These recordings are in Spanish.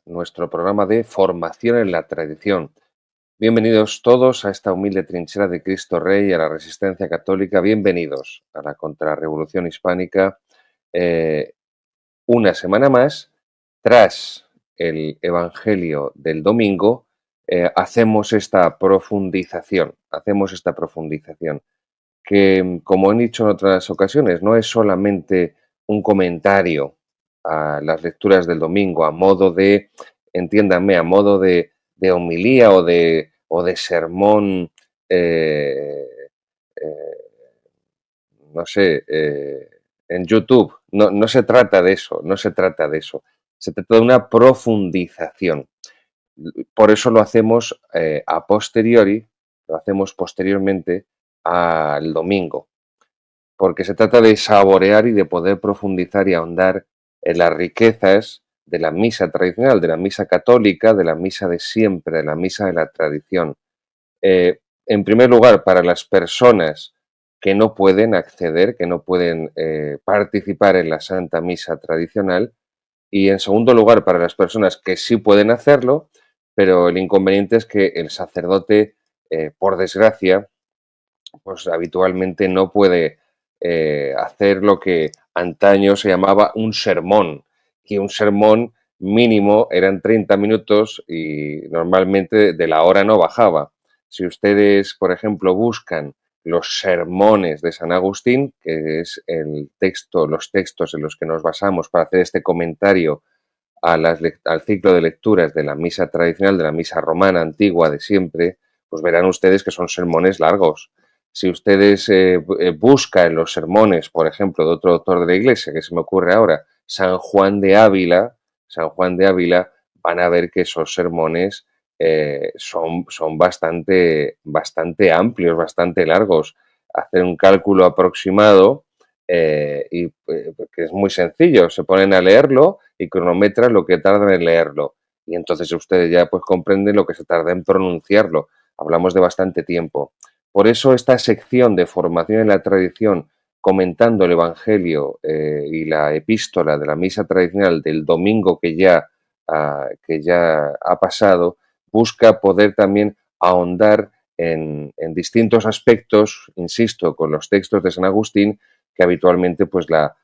nuestro programa de formación en la tradición. Bienvenidos todos a esta humilde trinchera de Cristo Rey, a la resistencia católica. Bienvenidos a la contrarrevolución hispánica. Una semana más, tras el Evangelio del domingo, hacemos esta profundización. Que, como he dicho en otras ocasiones, no es solamente un comentario a las lecturas del domingo, a modo de, entiéndanme, a modo de homilía o de sermón, eh, eh, no sé, en YouTube. No, no se trata de eso, no se trata de eso. Se trata de una profundización. Por eso lo hacemos a posteriori, lo hacemos posteriormente al domingo, porque se trata de saborear y de poder profundizar y ahondar en las riquezas de la misa tradicional, de la misa católica, de la misa de siempre, de la misa de la tradición. En primer lugar, para las personas que no pueden acceder, que no pueden participar en la Santa Misa tradicional, y en segundo lugar, para las personas que sí pueden hacerlo, pero el inconveniente es que el sacerdote, por desgracia, pues habitualmente no puede hacer lo que antaño se llamaba un sermón, y un sermón mínimo eran 30 minutos y normalmente de la hora no bajaba. Si ustedes, por ejemplo, buscan los sermones de San Agustín, que es el texto, los textos en los que nos basamos para hacer este comentario al ciclo de lecturas de la misa tradicional, de la misa romana antigua de siempre, pues verán ustedes que son sermones largos. Si ustedes buscan en los sermones, por ejemplo, de otro autor de la Iglesia, que se me ocurre ahora, San Juan de Ávila, van a ver que esos sermones son bastante amplios, bastante largos. Hacer un cálculo aproximado que es muy sencillo, se ponen a leerlo y cronometran lo que tardan en leerlo. Y entonces ustedes ya pues comprenden lo que se tarda en pronunciarlo. Hablamos de bastante tiempo. Por eso esta sección de formación en la tradición, comentando el Evangelio y la epístola de la misa tradicional del domingo que ya ha pasado, busca poder también ahondar en distintos aspectos, insisto, con los textos de San Agustín, que habitualmente pues la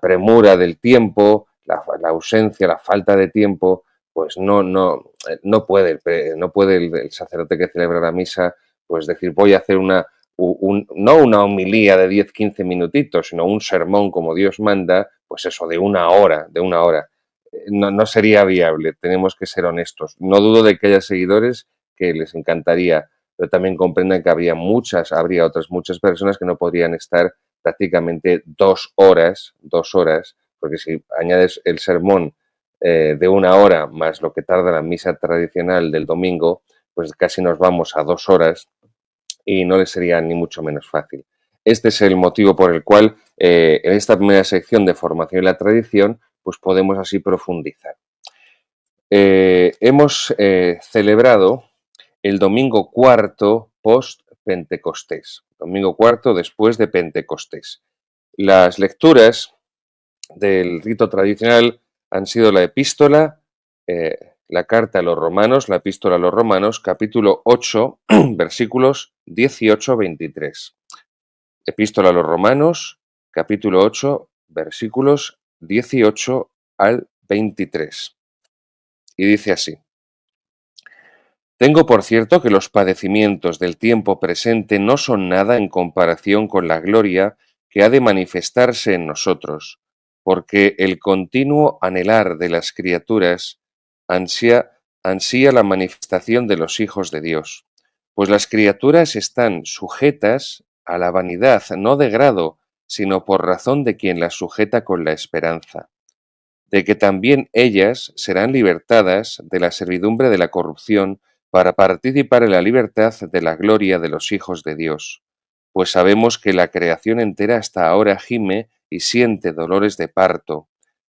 premura del tiempo, la ausencia, la falta de tiempo, pues no puede el sacerdote que celebra la misa pues decir voy a hacer no una homilía de 10-15 minutitos, sino un sermón como Dios manda, pues eso, de una hora. No sería viable, tenemos que ser honestos. No dudo de que haya seguidores que les encantaría, pero también comprendan que habría otras muchas personas que no podrían estar prácticamente 2 horas, porque si añades el sermón de una hora más lo que tarda la misa tradicional del domingo, pues casi nos vamos a 2 horas y no les sería ni mucho menos fácil. Este es el motivo por el cual en esta primera sección de formación y la tradición, pues podemos así profundizar. Hemos celebrado el domingo cuarto post-Pentecostés, domingo cuarto después de Pentecostés. Las lecturas del rito tradicional han sido la epístola, la carta a los romanos, la epístola a los romanos, capítulo 8, versículos 18-23. Epístola a los romanos, capítulo 8, versículos 18 al 23. Y dice así: Tengo por cierto que los padecimientos del tiempo presente no son nada en comparación con la gloria que ha de manifestarse en nosotros, porque el continuo anhelar de las criaturas ansía la manifestación de los hijos de Dios, pues las criaturas están sujetas a la vanidad, no de grado, sino por razón de quien las sujeta con la esperanza, de que también ellas serán libertadas de la servidumbre de la corrupción para participar en la libertad de la gloria de los hijos de Dios. Pues sabemos que la creación entera hasta ahora gime y siente dolores de parto.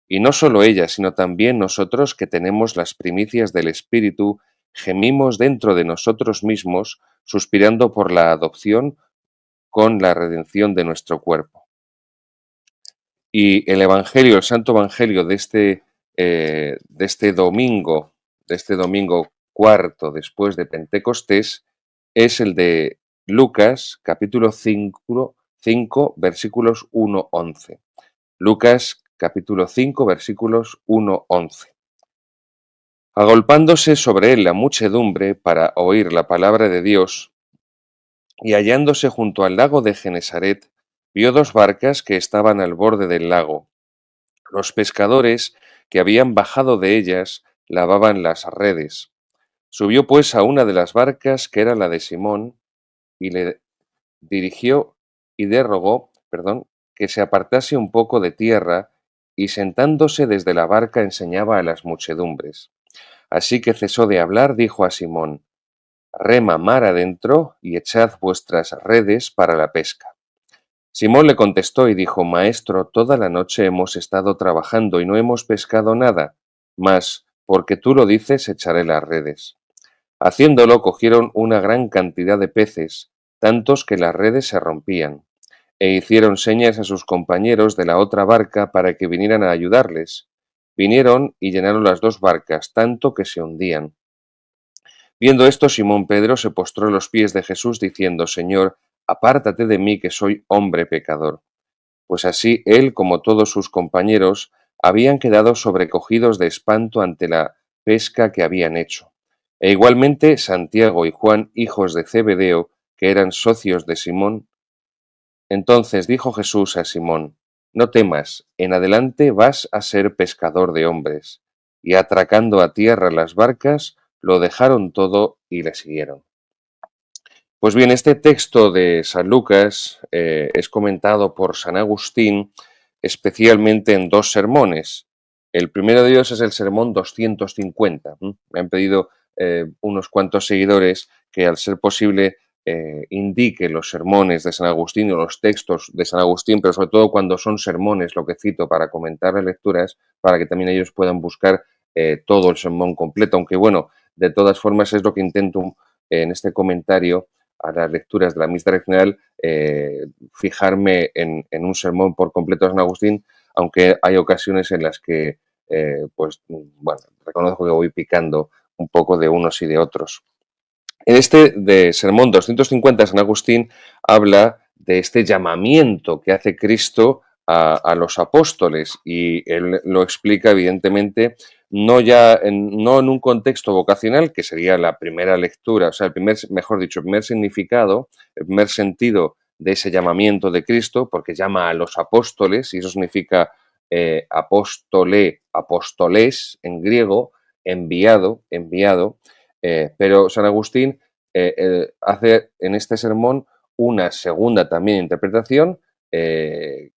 Y no solo ella, sino también nosotros que tenemos las primicias del Espíritu, gemimos dentro de nosotros mismos, suspirando por la adopción con la redención de nuestro cuerpo. Y el Evangelio, el Santo Evangelio de este de este domingo cuarto después de Pentecostés, es el de Lucas, capítulo 5 versículos 1-11. Lucas, capítulo 5, versículos 1-11. Agolpándose sobre él la muchedumbre para oír la palabra de Dios, y hallándose junto al lago de Genesaret, vio dos barcas que estaban al borde del lago. Los pescadores que habían bajado de ellas lavaban las redes. Subió pues a una de las barcas, que era la de Simón, y le dirigió y le rogó, que se apartase un poco de tierra, y sentándose desde la barca enseñaba a las muchedumbres. Así que cesó de hablar, dijo a Simón: Rema mar adentro y echad vuestras redes para la pesca. Simón le contestó y dijo: Maestro, toda la noche hemos estado trabajando y no hemos pescado nada, mas porque tú lo dices, echaré las redes. Haciéndolo, cogieron una gran cantidad de peces, tantos que las redes se rompían, e hicieron señas a sus compañeros de la otra barca para que vinieran a ayudarles. Vinieron y llenaron las dos barcas, tanto que se hundían. Viendo esto, Simón Pedro se postró a los pies de Jesús, diciendo: Señor, apártate de mí, que soy hombre pecador. Pues así él, como todos sus compañeros, habían quedado sobrecogidos de espanto ante la pesca que habían hecho. E igualmente Santiago y Juan, hijos de Zebedeo, que eran socios de Simón. Entonces dijo Jesús a Simón: No temas, en adelante vas a ser pescador de hombres. Y atracando a tierra las barcas, lo dejaron todo y le siguieron. Pues bien, este texto de San Lucas es comentado por San Agustín especialmente en dos sermones. El primero de ellos es el sermón 250. Me han pedido unos cuantos seguidores que, al ser posible, indique los sermones de San Agustín o los textos de San Agustín, pero sobre todo cuando son sermones, lo que cito para comentar las lecturas, para que también ellos puedan buscar todo el sermón completo. Aunque bueno, de todas formas es lo que intento en este comentario a las lecturas de la Misa Regional, fijarme en un sermón por completo de San Agustín, aunque hay ocasiones en las que, reconozco que voy picando un poco de unos y de otros. En este de sermón 250, San Agustín habla de este llamamiento que hace Cristo a los apóstoles, y él lo explica evidentemente no en un contexto vocacional, que sería la primera lectura, o sea, el primer significado, el primer sentido de ese llamamiento de Cristo, porque llama a los apóstoles, y eso significa apóstoles en griego, enviado, pero San Agustín hace en este sermón una segunda también interpretación, que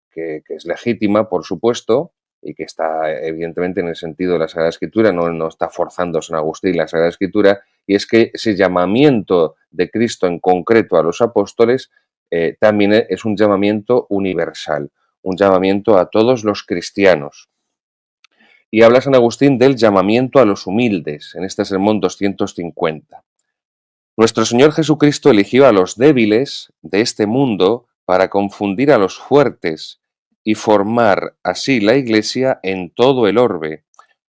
es legítima, por supuesto, y que está evidentemente en el sentido de la Sagrada Escritura, no está forzando San Agustín la Sagrada Escritura, y es que ese llamamiento de Cristo en concreto a los apóstoles también es un llamamiento universal, un llamamiento a todos los cristianos. Y habla San Agustín del llamamiento a los humildes en este sermón 250. Nuestro Señor Jesucristo eligió a los débiles de este mundo para confundir a los fuertes y formar así la Iglesia en todo el orbe.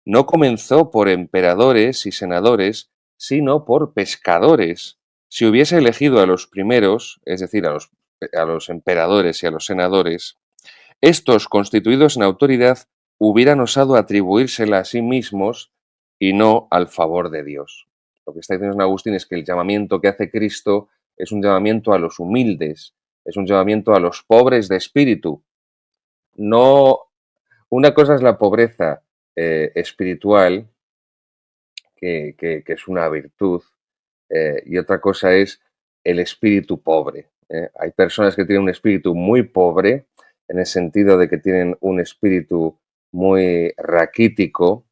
No comenzó por emperadores y senadores, sino por pescadores. Si hubiese elegido a los primeros, es decir, a los emperadores y a los senadores, estos, constituidos en autoridad, hubieran osado atribuírsela a sí mismos y no al favor de Dios. Lo que está diciendo San Agustín es que el llamamiento que hace Cristo es un llamamiento a los humildes, es un llamamiento a los pobres de espíritu. No, una cosa es la pobreza espiritual, que es una virtud, y otra cosa es el espíritu pobre. Hay personas que tienen un espíritu muy pobre, en el sentido de que tienen un espíritu muy raquítico,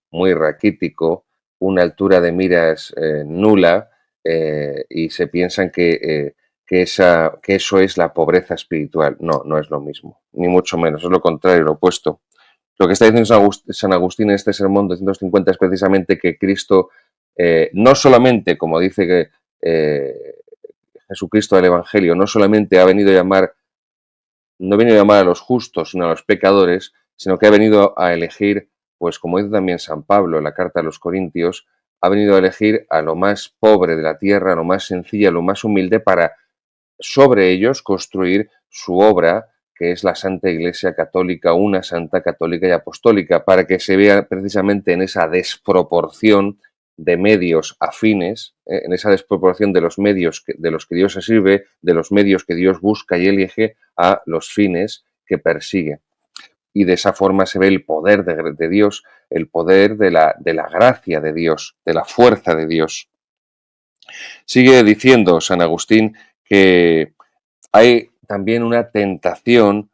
una altura de miras nula, y se piensan que eso es la pobreza espiritual. No, no es lo mismo, ni mucho menos, es lo contrario, lo opuesto. Lo que está diciendo San Agustín en este sermón 250 es precisamente que Cristo no solamente, como dice que Jesucristo del Evangelio, no solamente no ha venido a llamar a los justos, sino a los pecadores, sino que ha venido a elegir pues como dice también San Pablo en la carta a los Corintios, ha venido a elegir a lo más pobre de la tierra, a lo más sencillo, a lo más humilde, para sobre ellos construir su obra, que es la Santa Iglesia Católica, una Santa Católica y Apostólica, para que se vea precisamente en esa desproporción de medios afines, en esa desproporción de los medios de los que Dios se sirve, de los medios que Dios busca y elige a los fines que persigue. Y de esa forma se ve el poder de Dios, el poder de la gracia de Dios, de la fuerza de Dios. Sigue diciendo San Agustín que hay también una tentación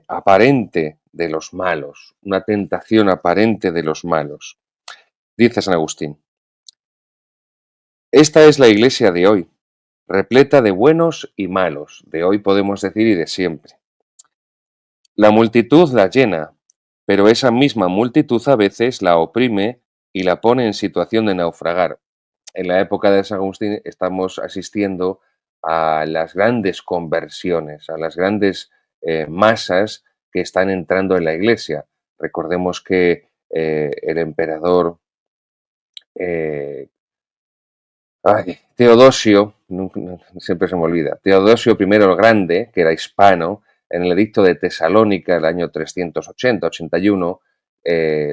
aparente de los malos, una tentación aparente de los malos. Dice San Agustín, esta es la iglesia de hoy, repleta de buenos y malos, de hoy podemos decir y de siempre. La multitud la llena, pero esa misma multitud a veces la oprime y la pone en situación de naufragar. En la época de San Agustín estamos asistiendo a las grandes conversiones, a las grandes masas que están entrando en la iglesia. Recordemos que el emperador Teodosio, siempre se me olvida, Teodosio I el Grande, que era hispano, en el edicto de Tesalónica, el año 380-81,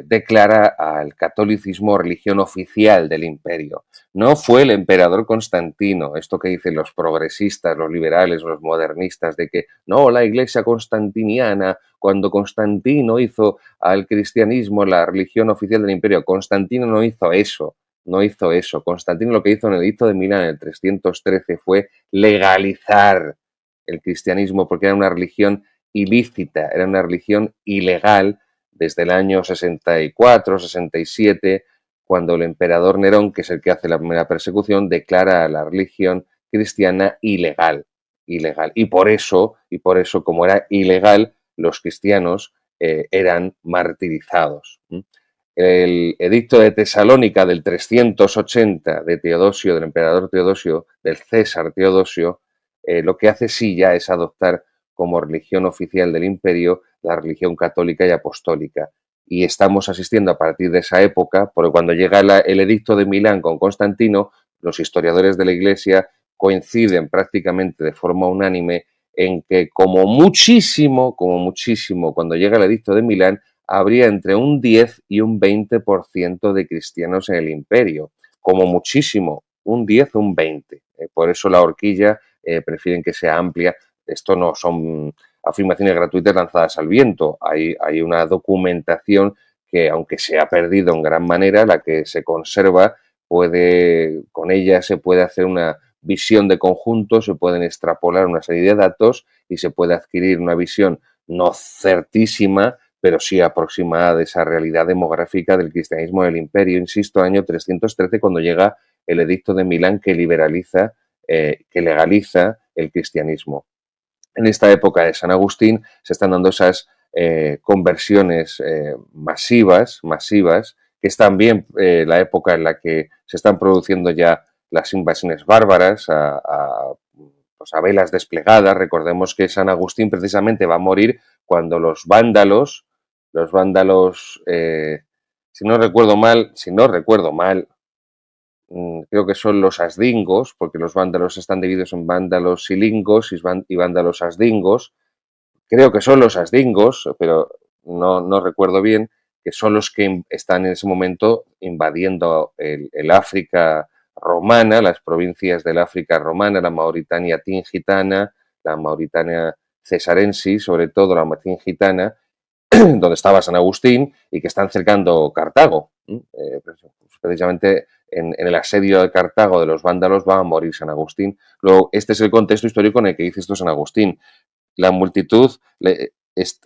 declara al catolicismo religión oficial del imperio. No fue el emperador Constantino, esto que dicen los progresistas, los liberales, los modernistas, de que no, la iglesia constantiniana, cuando Constantino hizo al cristianismo la religión oficial del imperio, Constantino no hizo eso. No hizo eso. Constantino lo que hizo en el edicto de Milán en el 313 fue legalizar el cristianismo porque era una religión ilícita, era una religión ilegal desde el año 64, 67, cuando el emperador Nerón, que es el que hace la primera persecución, declara a la religión cristiana ilegal. Ilegal. Y por eso, como era ilegal, los cristianos eran martirizados. El edicto de Tesalónica del 380 de Teodosio, del emperador Teodosio, del César Teodosio, lo que hace sí ya es adoptar como religión oficial del imperio la religión católica y apostólica. Y estamos asistiendo a partir de esa época, porque cuando llega el edicto de Milán con Constantino, los historiadores de la Iglesia coinciden prácticamente de forma unánime en que como muchísimo, cuando llega el edicto de Milán, habría entre un 10 y un 20% de cristianos en el imperio, como muchísimo, un 10 o un 20. Por eso la horquilla prefieren que sea amplia. Esto no son afirmaciones gratuitas lanzadas al viento. Hay una documentación que, aunque se ha perdido en gran manera, la que se conserva, con ella se puede hacer una visión de conjunto, se pueden extrapolar una serie de datos y se puede adquirir una visión no certísima, pero sí aproximada de esa realidad demográfica del cristianismo del imperio. Insisto, año 313, cuando llega el edicto de Milán que que legaliza el cristianismo. En esta época de San Agustín se están dando esas conversiones masivas, que es también la época en la que se están produciendo ya las invasiones bárbaras a velas desplegadas. Recordemos que San Agustín precisamente va a morir cuando los vándalos, si no recuerdo mal, creo que son los asdingos, porque los vándalos están divididos en vándalos silingos y vándalos asdingos. Creo que son los asdingos, pero no recuerdo bien, que son los que están en ese momento invadiendo el África romana, las provincias del África romana, la Mauritania tingitana, la Mauritania cesarensis, sobre todo la tingitana, donde estaba San Agustín y que están cercando Cartago. Precisamente en el asedio de Cartago de los vándalos va a morir San Agustín. Luego, este es el contexto histórico en el que dice esto San Agustín. La multitud,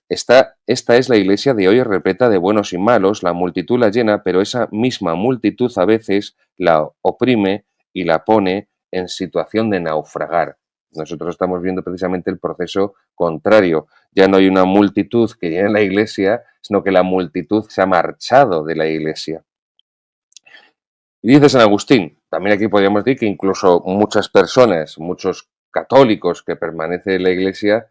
esta es la iglesia de hoy repleta de buenos y malos, la multitud la llena, pero esa misma multitud a veces la oprime y la pone en situación de naufragar. Nosotros estamos viendo precisamente el proceso contrario. Ya no hay una multitud que llene la iglesia, sino que la multitud se ha marchado de la iglesia. Y dice San Agustín, también aquí podríamos decir que incluso muchas personas, muchos católicos que permanecen en la iglesia,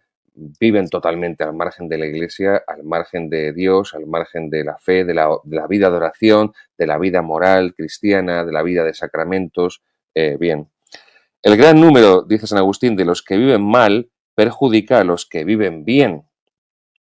viven totalmente al margen de la Iglesia, al margen de Dios, al margen de la fe, de la vida de oración, de la vida moral cristiana, de la vida de sacramentos. Bien, el gran número, dice San Agustín, de los que viven mal perjudica a los que viven bien.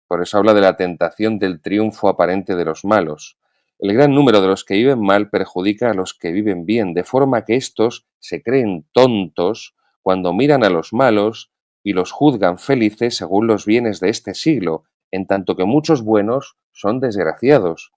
Por eso habla de la tentación del triunfo aparente de los malos. El gran número de los que viven mal perjudica a los que viven bien, de forma que éstos se creen tontos cuando miran a los malos y los juzgan felices según los bienes de este siglo, en tanto que muchos buenos son desgraciados.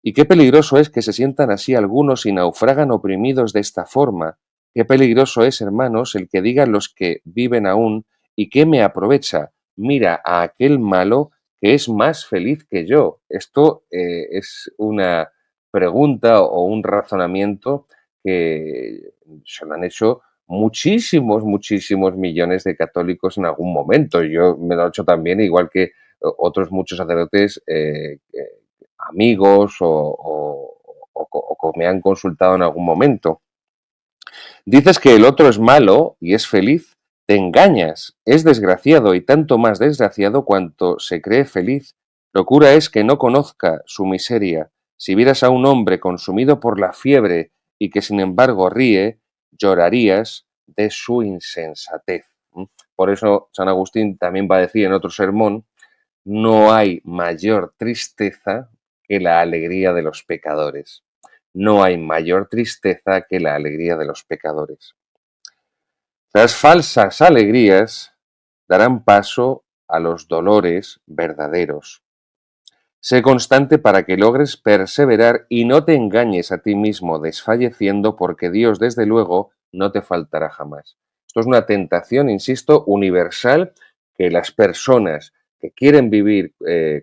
Y qué peligroso es que se sientan así algunos y naufragan oprimidos de esta forma. Qué peligroso es, hermanos, el que digan los que viven aún, ¿y qué me aprovecha? Mira a aquel malo que es más feliz que yo. Esto es una pregunta o un razonamiento que se lo han hecho muchísimos, muchísimos millones de católicos en algún momento. Yo me lo he hecho también, igual que otros muchos sacerdotes amigos o me han consultado en algún momento. Dices que el otro es malo y es feliz, te engañas, es desgraciado y tanto más desgraciado cuanto se cree feliz. Locura es que no conozca su miseria. Si vieras a un hombre consumido por la fiebre y que sin embargo ríe, llorarías de su insensatez. Por eso San Agustín también va a decir en otro sermón, no hay mayor tristeza que la alegría de los pecadores. No hay mayor tristeza que la alegría de los pecadores. Las falsas alegrías darán paso a los dolores verdaderos. Sé constante para que logres perseverar y no te engañes a ti mismo desfalleciendo, porque Dios, desde luego, no te faltará jamás. Esto es una tentación, insisto, universal, que las personas que quieren vivir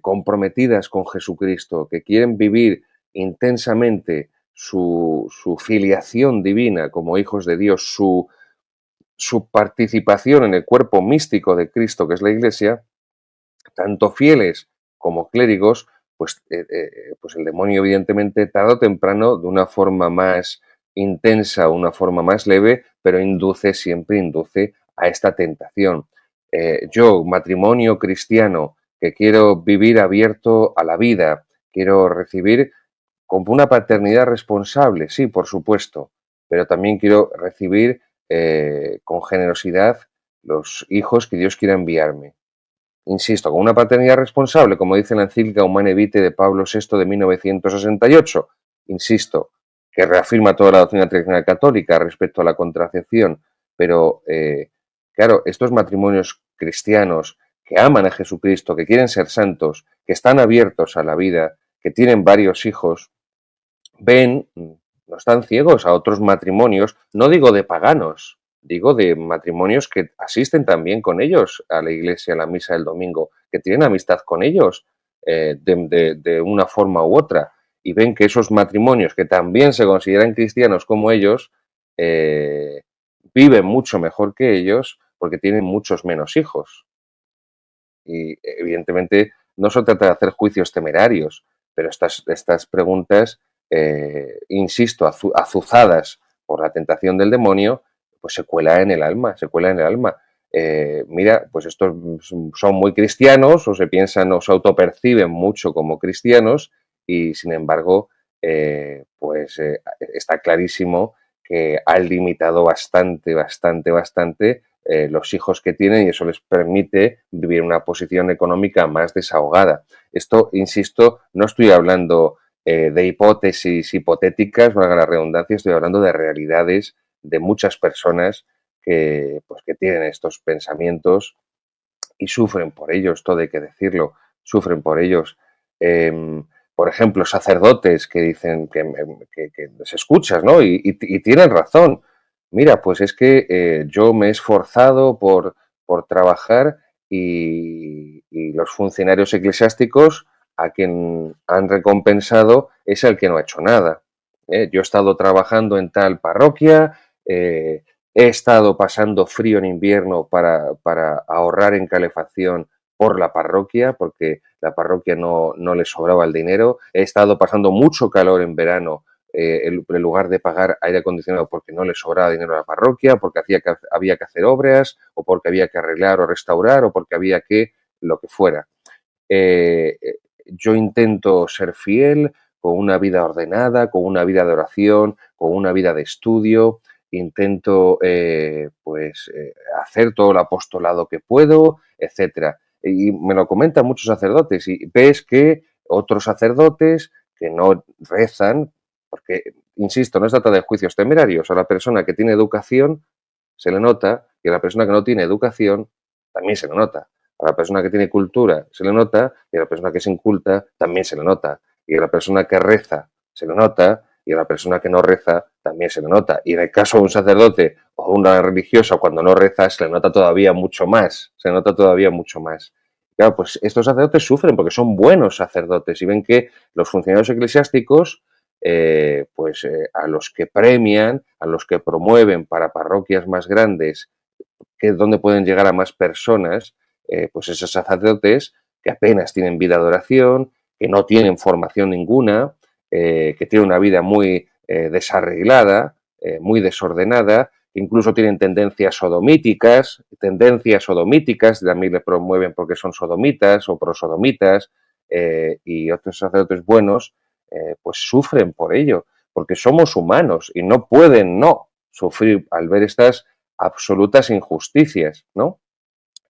comprometidas con Jesucristo, que quieren vivir intensamente su filiación divina como hijos de Dios, su participación en el cuerpo místico de Cristo, que es la Iglesia, tanto fieles como clérigos, pues el demonio evidentemente tarde o temprano, de una forma más intensa, una forma más leve, pero siempre induce a esta tentación. Yo, matrimonio cristiano, que quiero vivir abierto a la vida, quiero recibir como una paternidad responsable, sí, por supuesto, pero también quiero recibir con generosidad los hijos que Dios quiera enviarme. Insisto, con una paternidad responsable, como dice la encíclica Humanae Vitae de Pablo VI de 1968, insisto, que reafirma toda la doctrina tradicional católica respecto a la contracepción, pero claro, estos matrimonios cristianos que aman a Jesucristo, que quieren ser santos, que están abiertos a la vida, que tienen varios hijos, ven, no están ciegos a otros matrimonios, no digo de paganos, digo de matrimonios que asisten también con ellos a la iglesia, a la misa del domingo, que tienen amistad con ellos de una forma u otra, y ven que esos matrimonios que también se consideran cristianos como ellos, viven mucho mejor que ellos porque tienen muchos menos hijos. Y evidentemente no se trata de hacer juicios temerarios, pero estas preguntas, insisto, azuzadas por la tentación del demonio, pues se cuela en el alma, se cuela en el alma. Mira, pues estos son muy cristianos o se piensan o se autoperciben mucho como cristianos y sin embargo, está clarísimo que han limitado bastante, bastante, bastante los hijos que tienen y eso les permite vivir una posición económica más desahogada. Esto, insisto, no estoy hablando de hipótesis hipotéticas, valga la redundancia, estoy hablando de realidades de muchas personas que tienen estos pensamientos y sufren por ellos, todo hay que decirlo, sufren por ellos. Por ejemplo, sacerdotes que dicen que les escuchas, ¿no? Y tienen razón. Mira, pues es que yo me he esforzado por trabajar y los funcionarios eclesiásticos a quien han recompensado es al que no ha hecho nada. Yo he estado trabajando en tal parroquia, he estado pasando frío en invierno para ahorrar en calefacción por la parroquia, porque la parroquia no le sobraba el dinero. He estado pasando mucho calor en verano en lugar de pagar aire acondicionado porque no le sobraba dinero a la parroquia, porque había que hacer obras, o porque había que arreglar o restaurar, o porque había que lo que fuera. Yo intento ser fiel con una vida ordenada, con una vida de oración, con una vida de estudio. Intento hacer todo el apostolado que puedo, etcétera. Y me lo comentan muchos sacerdotes y ves que otros sacerdotes que no rezan, porque, insisto, no se trata de juicios temerarios. A la persona que tiene educación se le nota y a la persona que no tiene educación también se le nota. A la persona que tiene cultura se le nota y a la persona que es inculta también se le nota. Y a la persona que reza se le nota y a la persona que no reza también se le nota. Y en el caso de un sacerdote o una religiosa, cuando no reza, se le nota todavía mucho más. Se le nota todavía mucho más. Claro, pues estos sacerdotes sufren porque son buenos sacerdotes y ven que los funcionarios eclesiásticos a los que premian, a los que promueven para parroquias más grandes, que es donde pueden llegar a más personas, pues esos sacerdotes que apenas tienen vida de oración, que no tienen formación ninguna, que tienen una vida muy desarreglada, muy desordenada, que incluso tienen tendencias sodomíticas, también le promueven porque son sodomitas o prosodomitas, y otros sacerdotes buenos pues sufren por ello, porque somos humanos y no pueden no sufrir al ver estas absolutas injusticias, ¿no?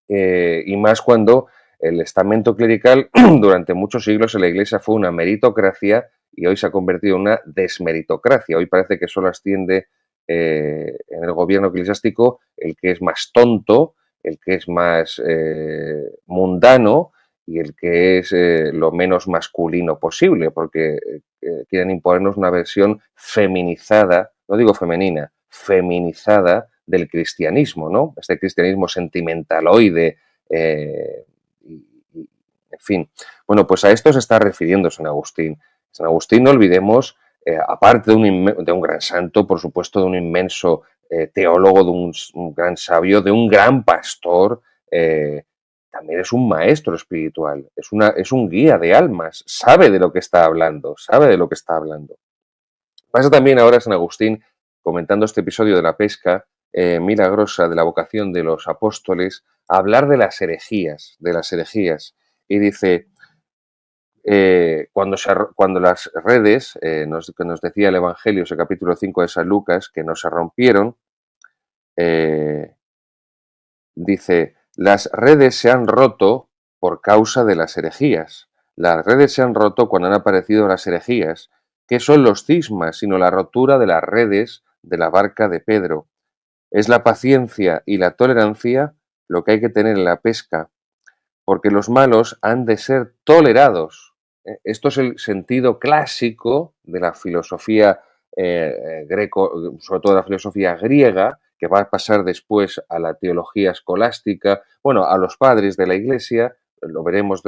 Y más cuando el estamento clerical durante muchos siglos en la Iglesia fue una meritocracia y hoy se ha convertido en una desmeritocracia. Hoy parece que solo asciende en el gobierno eclesiástico el que es más tonto, el que es más mundano y el que es lo menos masculino posible, porque quieren imponernos una versión feminizada, no digo femenina, feminizada del cristianismo, ¿no? Este cristianismo sentimentaloide, en fin. Bueno, pues a esto se está refiriendo San Agustín. San Agustín, no olvidemos, aparte de un gran santo, por supuesto, de un inmenso teólogo, de un gran sabio, de un gran pastor, también es un maestro espiritual, es un guía de almas, sabe de lo que está hablando, sabe de lo que está hablando. Pasa también ahora San Agustín, comentando este episodio de la pesca milagrosa de la vocación de los apóstoles, a hablar de las herejías, Y dice, cuando las redes, que nos decía el Evangelio, ese capítulo 5 de San Lucas, que no se rompieron, eh, dice, las redes se han roto por causa de las herejías. Las redes se han roto cuando han aparecido las herejías. ¿Qué son los cismas sino la rotura de las redes de la barca de Pedro? Es la paciencia y la tolerancia lo que hay que tener en la pesca, porque los malos han de ser tolerados. Esto es el sentido clásico de la filosofía greco, sobre todo de la filosofía griega, que va a pasar después a la teología escolástica, bueno, a los padres de la Iglesia, lo veremos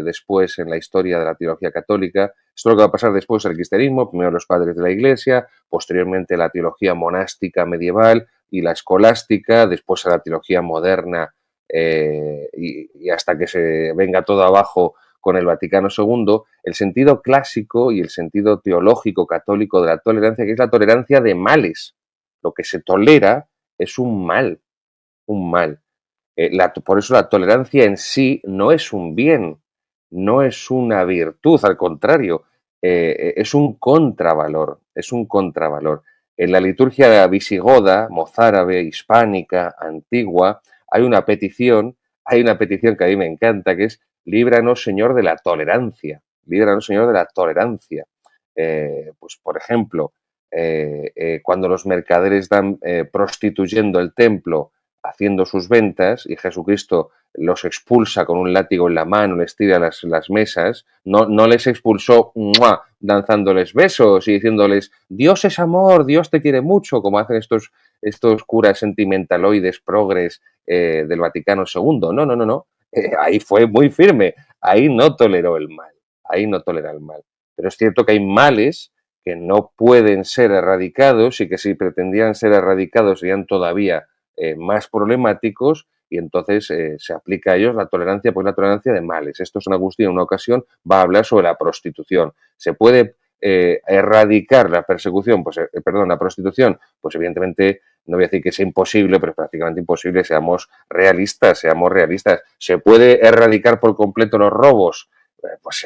después en la historia de la teología católica. Esto es lo que va a pasar después al cristianismo, primero los padres de la Iglesia, posteriormente la teología monástica medieval y la escolástica, después a la teología moderna y hasta que se venga todo abajo con el Vaticano II, el sentido clásico y el sentido teológico católico de la tolerancia, que es la tolerancia de males. Lo que se tolera es un mal, un mal. Por eso la tolerancia en sí no es un bien, no es una virtud, al contrario, es un contravalor, es un contravalor. En la liturgia visigoda, mozárabe, hispánica, antigua, hay una petición que a mí me encanta, que es líbranos, Señor, de la tolerancia, líbranos, Señor, de la tolerancia. Pues, por ejemplo, cuando los mercaderes dan prostituyendo el templo, haciendo sus ventas, y Jesucristo los expulsa con un látigo en la mano, les tira las mesas, no les expulsó ¡mua!, danzándoles besos y diciéndoles Dios es amor, Dios te quiere mucho, como hacen estos curas sentimentaloides progres del Vaticano II. No. Ahí fue muy firme, ahí no toleró el mal, ahí no tolera el mal. Pero es cierto que hay males que no pueden ser erradicados y que si pretendían ser erradicados serían todavía más problemáticos y entonces se aplica a ellos la tolerancia, pues la tolerancia de males. Esto San Agustín en una ocasión va a hablar sobre la prostitución. Se puede erradicar la persecución, pues, perdón, la prostitución, pues evidentemente no voy a decir que sea imposible, pero es prácticamente imposible. Seamos realistas, seamos realistas. ¿Se puede erradicar por completo los robos? Pues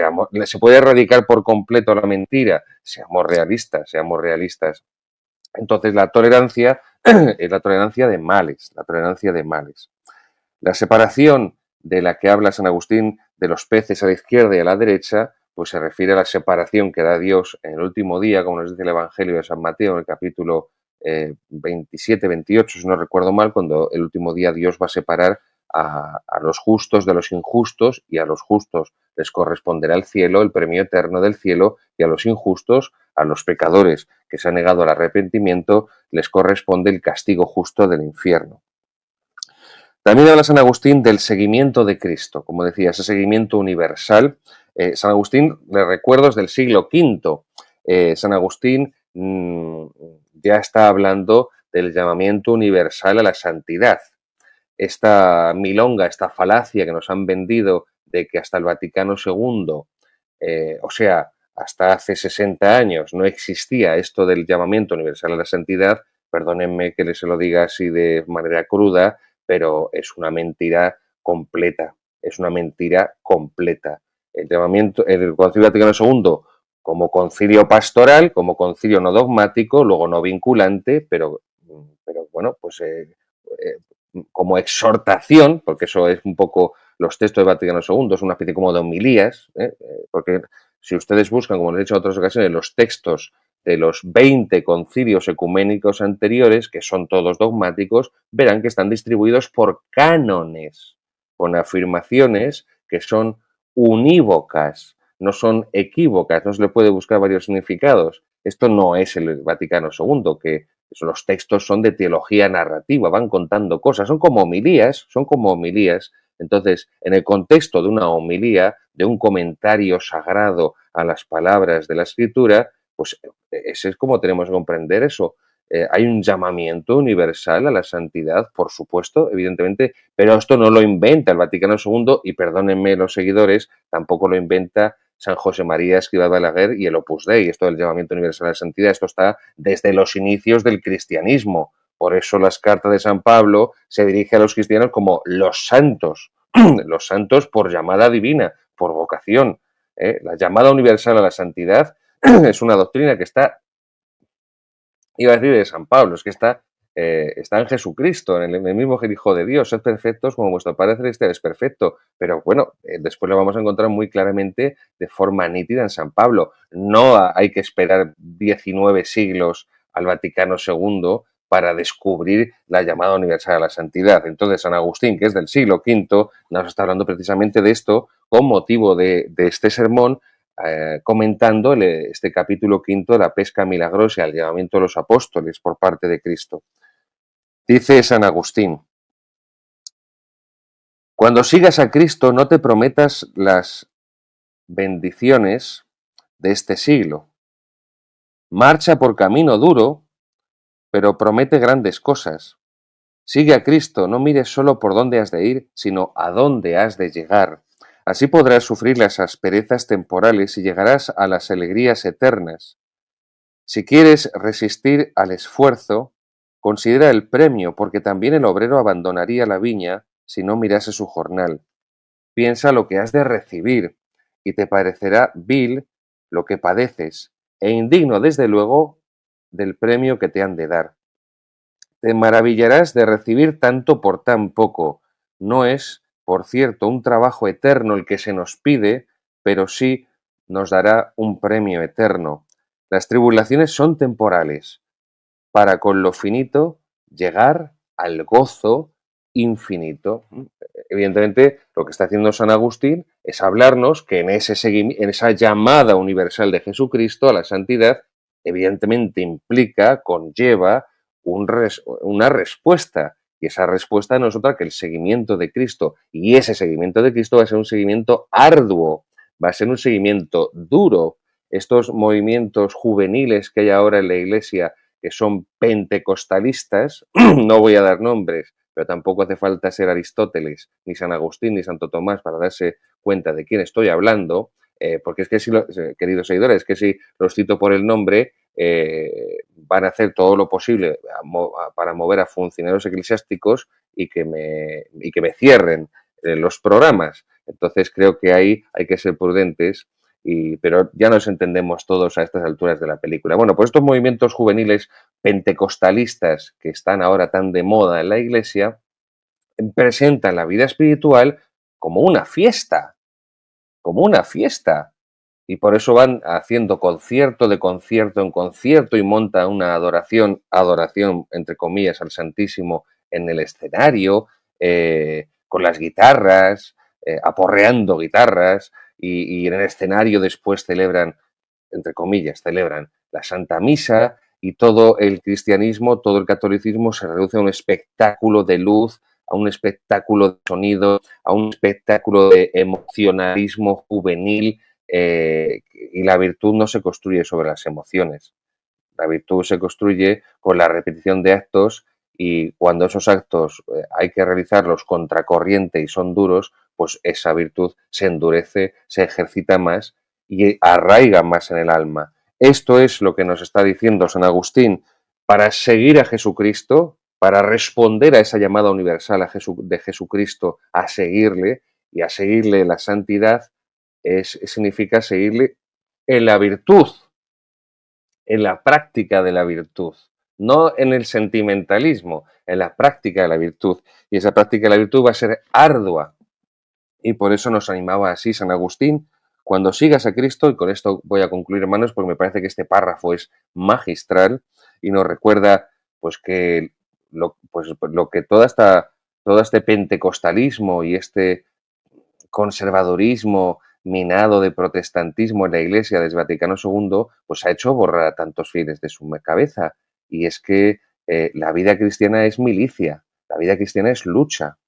se puede erradicar por completo la mentira. Seamos realistas, seamos realistas. Entonces la tolerancia es la tolerancia de males, la tolerancia de males. La separación de la que habla San Agustín de los peces a la izquierda y a la derecha, pues se refiere a la separación que da Dios en el último día, como nos dice el Evangelio de San Mateo, en el capítulo 27, 28, si no recuerdo mal, cuando el último día Dios va a separar a los justos de los injustos, y a los justos les corresponderá el cielo, el premio eterno del cielo, y a los injustos, a los pecadores que se han negado al arrepentimiento, les corresponde el castigo justo del infierno. También habla San Agustín del seguimiento de Cristo, como decía, ese seguimiento universal. San Agustín, le recuerdo, es del siglo V. San Agustín ya está hablando del llamamiento universal a la santidad. Esta milonga, esta falacia que nos han vendido de que hasta el Vaticano II, o sea, hasta hace 60 años, no existía esto del llamamiento universal a la santidad, perdónenme que se lo diga así de manera cruda, pero es una mentira completa, es una mentira completa. El llamamiento, el Concilio Vaticano II, como concilio pastoral, como concilio no dogmático, luego no vinculante, pero bueno, pues como exhortación, porque eso es un poco los textos de Vaticano II, es una especie como de homilías, porque si ustedes buscan, como les he dicho en otras ocasiones, los textos de los 20 concilios ecuménicos anteriores, que son todos dogmáticos, verán que están distribuidos por cánones, con afirmaciones que son unívocas, no son equívocas, no se le puede buscar varios significados. Esto no es el Vaticano II, que los textos son de teología narrativa, van contando cosas, son como homilías, Entonces, en el contexto de una homilía, de un comentario sagrado a las palabras de la Escritura, pues ese es como tenemos que comprender eso. Hay un llamamiento universal a la santidad, por supuesto, evidentemente, pero esto no lo inventa el Vaticano II y, perdónenme los seguidores, tampoco lo inventa San José María Escrivá Balaguer y el Opus Dei. Esto del llamamiento universal a la santidad, esto está desde los inicios del cristianismo. Por eso las cartas de San Pablo se dirigen a los cristianos como los santos por llamada divina, por vocación. La llamada universal a la santidad es una doctrina que está, iba a decir de San Pablo, es que está en Jesucristo, en el mismo Hijo de Dios. Sed perfectos como vuestro Padre Celestial es perfecto. Pero bueno, después lo vamos a encontrar muy claramente de forma nítida en San Pablo. No hay que esperar 19 siglos al Vaticano II para descubrir la llamada universal a la santidad. Entonces, San Agustín, que es del siglo V, nos está hablando precisamente de esto con motivo de este sermón, comentando este capítulo 5 de la pesca milagrosa, el llamamiento de los apóstoles por parte de Cristo. Dice San Agustín: cuando sigas a Cristo no te prometas las bendiciones de este siglo. Marcha por camino duro, pero promete grandes cosas. Sigue a Cristo, no mires solo por dónde has de ir, sino a dónde has de llegar. Así podrás sufrir las asperezas temporales y llegarás a las alegrías eternas. Si quieres resistir al esfuerzo, considera el premio, porque también el obrero abandonaría la viña si no mirase su jornal. Piensa lo que has de recibir, y te parecerá vil lo que padeces, e indigno, desde luego, del premio que te han de dar. Te maravillarás de recibir tanto por tan poco. No es, por cierto, un trabajo eterno el que se nos pide, pero sí nos dará un premio eterno. Las tribulaciones son temporales, para con lo finito llegar al gozo infinito. Evidentemente, lo que está haciendo San Agustín es hablarnos que en esa llamada universal de Jesucristo a la santidad, evidentemente implica, conlleva una respuesta. Y esa respuesta no es otra que el seguimiento de Cristo. Y ese seguimiento de Cristo va a ser un seguimiento arduo, va a ser un seguimiento duro. Estos movimientos juveniles que hay ahora en la Iglesia, que son pentecostalistas, no voy a dar nombres, pero tampoco hace falta ser Aristóteles, ni San Agustín, ni Santo Tomás para darse cuenta de quién estoy hablando. porque es que si, queridos seguidores, es que si los cito por el nombre, van a hacer todo lo posible para mover a funcionarios eclesiásticos y que me cierren los programas. Entonces creo que ahí hay que ser prudentes, pero ya nos entendemos todos a estas alturas de la película. Bueno, pues estos movimientos juveniles pentecostalistas que están ahora tan de moda en la Iglesia presentan la vida espiritual como una fiesta, como una fiesta. Y por eso van haciendo concierto de concierto en concierto y monta una adoración entre comillas al Santísimo en el escenario, con las guitarras, aporreando guitarras, y en el escenario después celebran, entre comillas, celebran la Santa Misa, y todo el cristianismo, todo el catolicismo se reduce a un espectáculo de luz, a un espectáculo de sonido, a un espectáculo de emocionalismo juvenil, y la virtud no se construye sobre las emociones. La virtud se construye con la repetición de actos, y cuando esos actos hay que realizarlos contracorriente y son duros, pues esa virtud se endurece, se ejercita más y arraiga más en el alma. Esto es lo que nos está diciendo San Agustín. Para seguir a Jesucristo, para responder a esa llamada universal de Jesucristo a seguirle y a seguirle la santidad, significa seguirle en la virtud, en la práctica de la virtud, no en el sentimentalismo, en la práctica de la virtud. Y esa práctica de la virtud va a ser ardua. Y por eso nos animaba así San Agustín: cuando sigas a Cristo, y con esto voy a concluir, hermanos, porque me parece que este párrafo es magistral y nos recuerda pues que lo que todo este pentecostalismo y este conservadurismo minado de protestantismo en la Iglesia desde Vaticano II, pues ha hecho borrar a tantos fieles de su cabeza. Y es que la vida cristiana es milicia, la vida cristiana es lucha.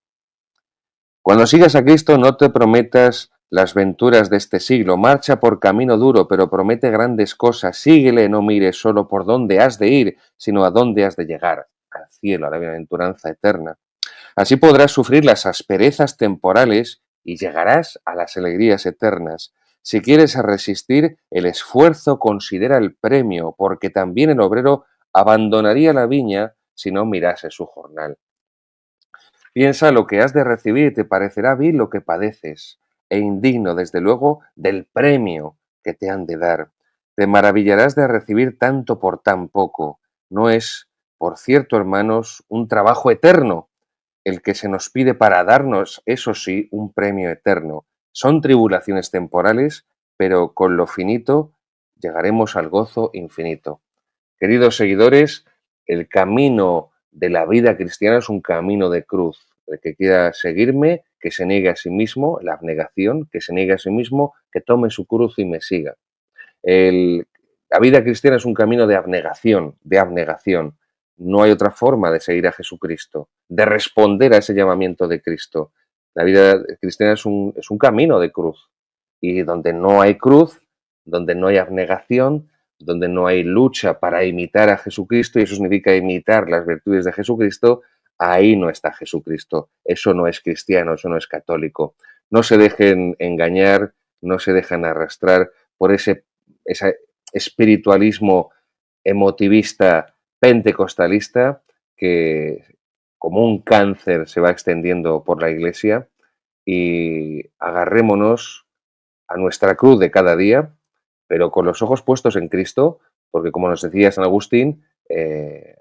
Cuando sigas a Cristo, no te prometas las venturas de este siglo. Marcha por camino duro, pero promete grandes cosas. Síguele, no mires solo por dónde has de ir, sino a dónde has de llegar, al cielo, a la bienaventuranza eterna. Así podrás sufrir las asperezas temporales y llegarás a las alegrías eternas. Si quieres resistir el esfuerzo, considera el premio, porque también el obrero abandonaría la viña si no mirase su jornal. Piensa lo que has de recibir y te parecerá vil lo que padeces, e indigno, desde luego, del premio que te han de dar. Te maravillarás de recibir tanto por tan poco. No es, por cierto, hermanos, un trabajo eterno el que se nos pide para darnos, eso sí, un premio eterno. Son tribulaciones temporales, pero con lo finito llegaremos al gozo infinito. Queridos seguidores, el camino de la vida cristiana es un camino de cruz. El que quiera seguirme, que se niegue a sí mismo, la abnegación, que se niegue a sí mismo, que tome su cruz y me siga. La vida cristiana es un camino de abnegación, de abnegación. No hay otra forma de seguir a Jesucristo, de responder a ese llamamiento de Cristo. La vida cristiana es un camino de cruz. Y donde no hay cruz, donde no hay abnegación, donde no hay lucha para imitar a Jesucristo, y eso significa imitar las virtudes de Jesucristo, ahí no está Jesucristo. Eso no es cristiano, eso no es católico. No se dejen engañar, no se dejen arrastrar por ese espiritualismo emotivista pentecostalista que como un cáncer se va extendiendo por la Iglesia, y agarrémonos a nuestra cruz de cada día, pero con los ojos puestos en Cristo, porque como nos decía San Agustín,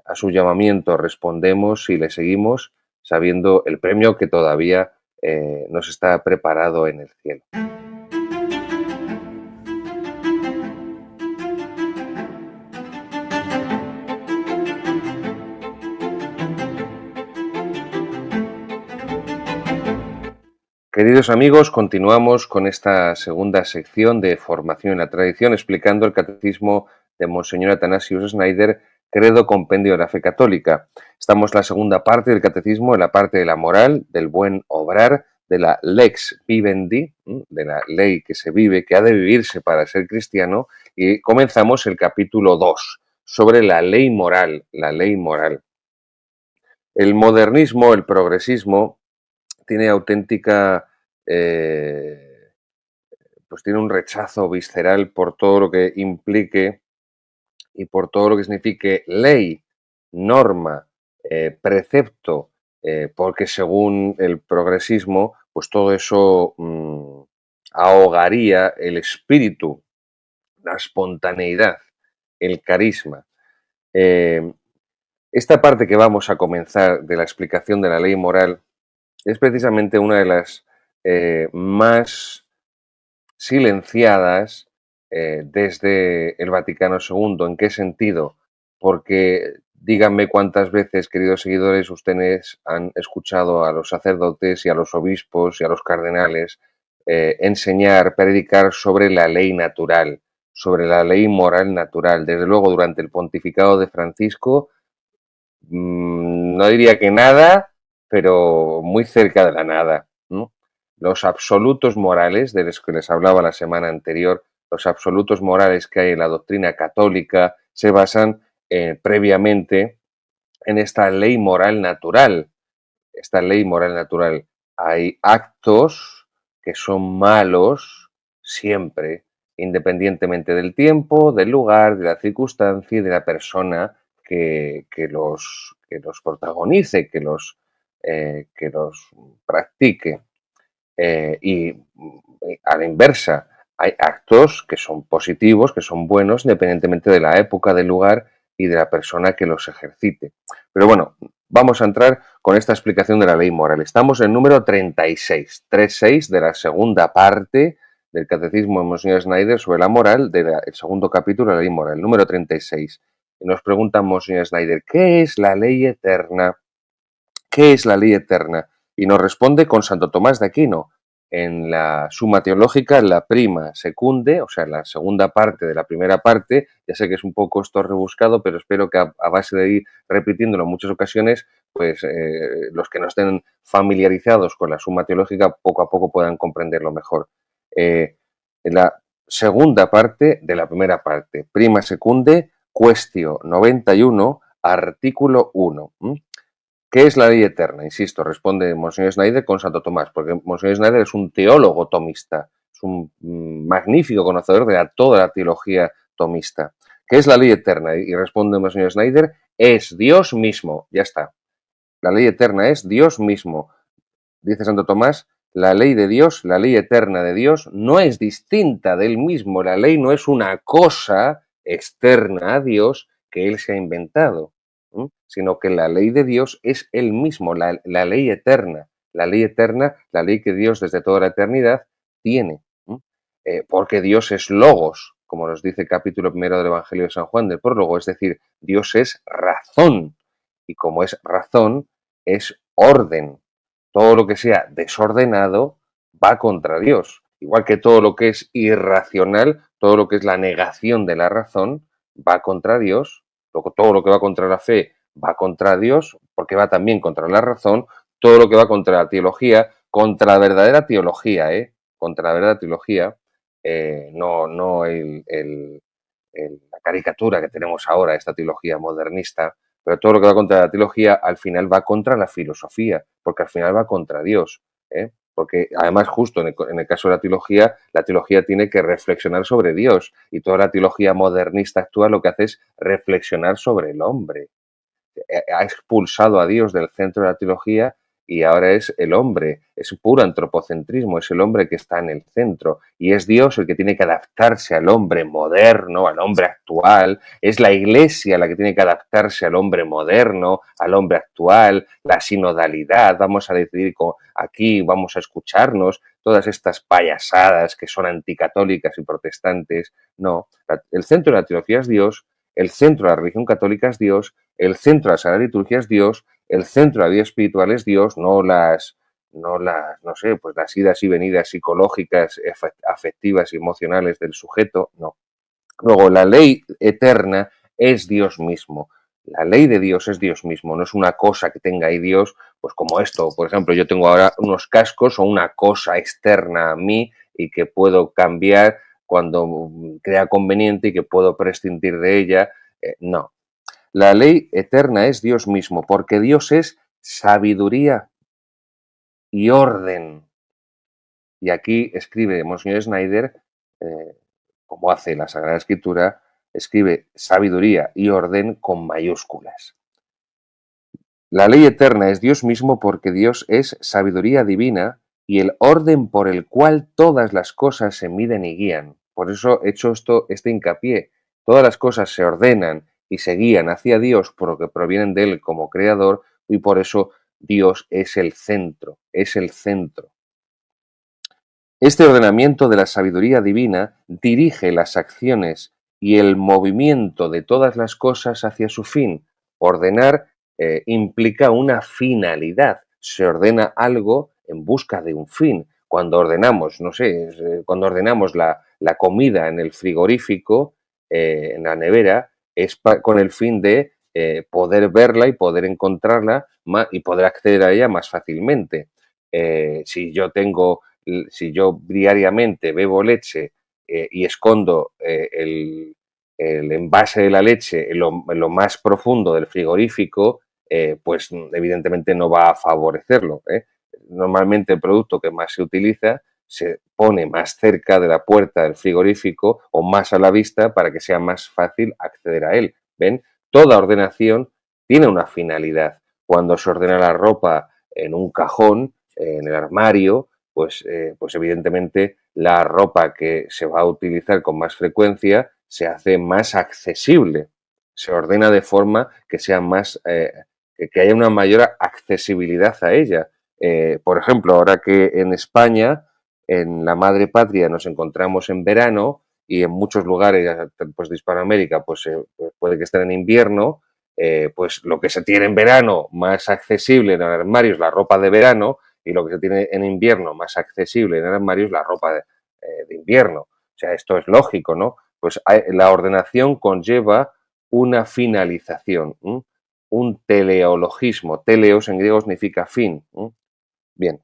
a su llamamiento respondemos y le seguimos sabiendo el premio que todavía nos está preparado en el cielo. Queridos amigos, continuamos con esta segunda sección de Formación en la Tradición, explicando el Catecismo de Monseñor Athanasius Schneider, Credo Compendio de la Fe Católica. Estamos en la segunda parte del Catecismo, en la parte de la moral, del buen obrar, de la lex vivendi, de la ley que se vive, que ha de vivirse para ser cristiano, y comenzamos el capítulo 2, sobre la ley moral, la ley moral. El modernismo, el progresismo, tiene auténtica pues tiene un rechazo visceral por todo lo que implique y por todo lo que signifique ley, norma, precepto, porque según el progresismo, pues todo eso ahogaría el espíritu, la espontaneidad, el carisma. Eh, esta parte que vamos a comenzar de la explicación de la ley moral es precisamente una de las más silenciadas desde el Vaticano II. ¿En qué sentido? Porque díganme cuántas veces, queridos seguidores, ustedes han escuchado a los sacerdotes y a los obispos y a los cardenales enseñar, predicar sobre la ley natural, sobre la ley moral natural. Desde luego, durante el pontificado de Francisco, no diría que nada, pero muy cerca de la nada, ¿no? Los absolutos morales, de los que les hablaba la semana anterior, los absolutos morales que hay en la doctrina católica, se basan previamente en esta ley moral natural. Esta ley moral natural. Hay actos que son malos siempre, independientemente del tiempo, del lugar, de la circunstancia y de la persona que los protagonice, que los practique. Y a la inversa, hay actos que son positivos, que son buenos, independientemente de la época, del lugar y de la persona que los ejercite. Pero bueno, vamos a entrar con esta explicación de la ley moral. Estamos en el número 36, 36 de la segunda parte del Catecismo de Monseñor Schneider sobre la moral, del segundo capítulo de la ley moral, número 36. Y nos pregunta Monseñor Schneider, ¿qué es la ley eterna? ¿Qué es la ley eterna? Y nos responde con Santo Tomás de Aquino, en la Suma Teológica, la prima secunde, o sea, la segunda parte de la primera parte. Ya sé que es un poco esto rebuscado, pero espero que a base de ir repitiéndolo en muchas ocasiones, pues los que no estén familiarizados con la Suma Teológica poco a poco puedan comprenderlo mejor. En la segunda parte de la primera parte, prima secunde, cuestio 91, artículo 1. ¿Qué es la ley eterna? Insisto, responde Monseñor Schneider con Santo Tomás, porque Monseñor Schneider es un teólogo tomista, es un magnífico conocedor de toda la teología tomista. ¿Qué es la ley eterna? Y responde Monseñor Schneider, es Dios mismo. Ya está. La ley eterna es Dios mismo. Dice Santo Tomás, la ley de Dios, la ley eterna de Dios, no es distinta del mismo. La ley no es una cosa externa a Dios que Él se ha inventado, sino que la ley de Dios es Él mismo, la ley eterna. La ley eterna, la ley que Dios desde toda la eternidad tiene. Porque Dios es logos, como nos dice el capítulo primero del Evangelio de San Juan del prólogo, es decir, Dios es razón. Y como es razón, es orden. Todo lo que sea desordenado va contra Dios. Igual que todo lo que es irracional, todo lo que es la negación de la razón, va contra Dios. Todo lo que va contra la fe va contra Dios, porque va también contra la razón. Todo lo que va contra la teología, contra la verdadera teología, contra la verdadera teología, no la caricatura que tenemos ahora, esta teología modernista, pero todo lo que va contra la teología al final va contra la filosofía, porque al final va contra Dios. Porque además justo en el caso de la teología tiene que reflexionar sobre Dios y toda la teología modernista actual lo que hace es reflexionar sobre el hombre. Ha expulsado a Dios del centro de la teología y ahora es el hombre, es puro antropocentrismo, es el hombre que está en el centro y es Dios el que tiene que adaptarse al hombre moderno, al hombre actual, es la Iglesia la que tiene que adaptarse al hombre moderno, al hombre actual, la sinodalidad, vamos a decidir aquí, vamos a escucharnos, todas estas payasadas que son anticatólicas y protestantes, no, el centro de la teología es Dios, el centro de la religión católica es Dios, el centro de la Sagrada Liturgia es Dios, el centro de la vida espiritual es Dios, no sé, pues las idas y venidas psicológicas, afectivas y emocionales del sujeto, no. Luego, la ley eterna es Dios mismo. La ley de Dios es Dios mismo, no es una cosa que tenga ahí Dios, pues como esto, por ejemplo, yo tengo ahora unos cascos o una cosa externa a mí y que puedo cambiar cuando crea conveniente y que puedo prescindir de ella. No, la ley eterna es Dios mismo, porque Dios es sabiduría y orden. Y aquí escribe Monseñor Snyder, eh, como hace la Sagrada Escritura, escribe sabiduría y orden con mayúsculas. La ley eterna es Dios mismo porque Dios es sabiduría divina y el orden por el cual todas las cosas se miden y guían. Por eso he hecho este hincapié. Todas las cosas se ordenan y se guían hacia Dios porque provienen de Él como creador y por eso Dios es el centro, es el centro. Este ordenamiento de la sabiduría divina dirige las acciones y el movimiento de todas las cosas hacia su fin. Ordenar implica una finalidad. Se ordena algo en busca de un fin. Cuando ordenamos, no sé, cuando ordenamos la comida en el frigorífico, en la nevera, es con el fin de poder verla y poder encontrarla y poder acceder a ella más fácilmente. Si yo diariamente bebo leche y escondo el envase de la leche en lo más profundo del frigorífico, pues evidentemente no va a favorecerlo. Normalmente el producto que más se utiliza se pone más cerca de la puerta del frigorífico o más a la vista para que sea más fácil acceder a él. ¿Ven? Toda ordenación tiene una finalidad. Cuando se ordena la ropa en un cajón, en el armario, pues evidentemente la ropa que se va a utilizar con más frecuencia se hace más accesible, se ordena de forma que sea más, que haya una mayor accesibilidad a ella. Por ejemplo, ahora que en España, en la madre patria, nos encontramos en verano y en muchos lugares pues, de Hispanoamérica pues puede que estén en invierno, pues lo que se tiene en verano más accesible en el armario es la ropa de verano y lo que se tiene en invierno más accesible en el armario es la ropa de invierno. O sea, esto es lógico, ¿no? Pues la ordenación conlleva una finalización, un teleologismo. Teleos en griego significa fin. Bien.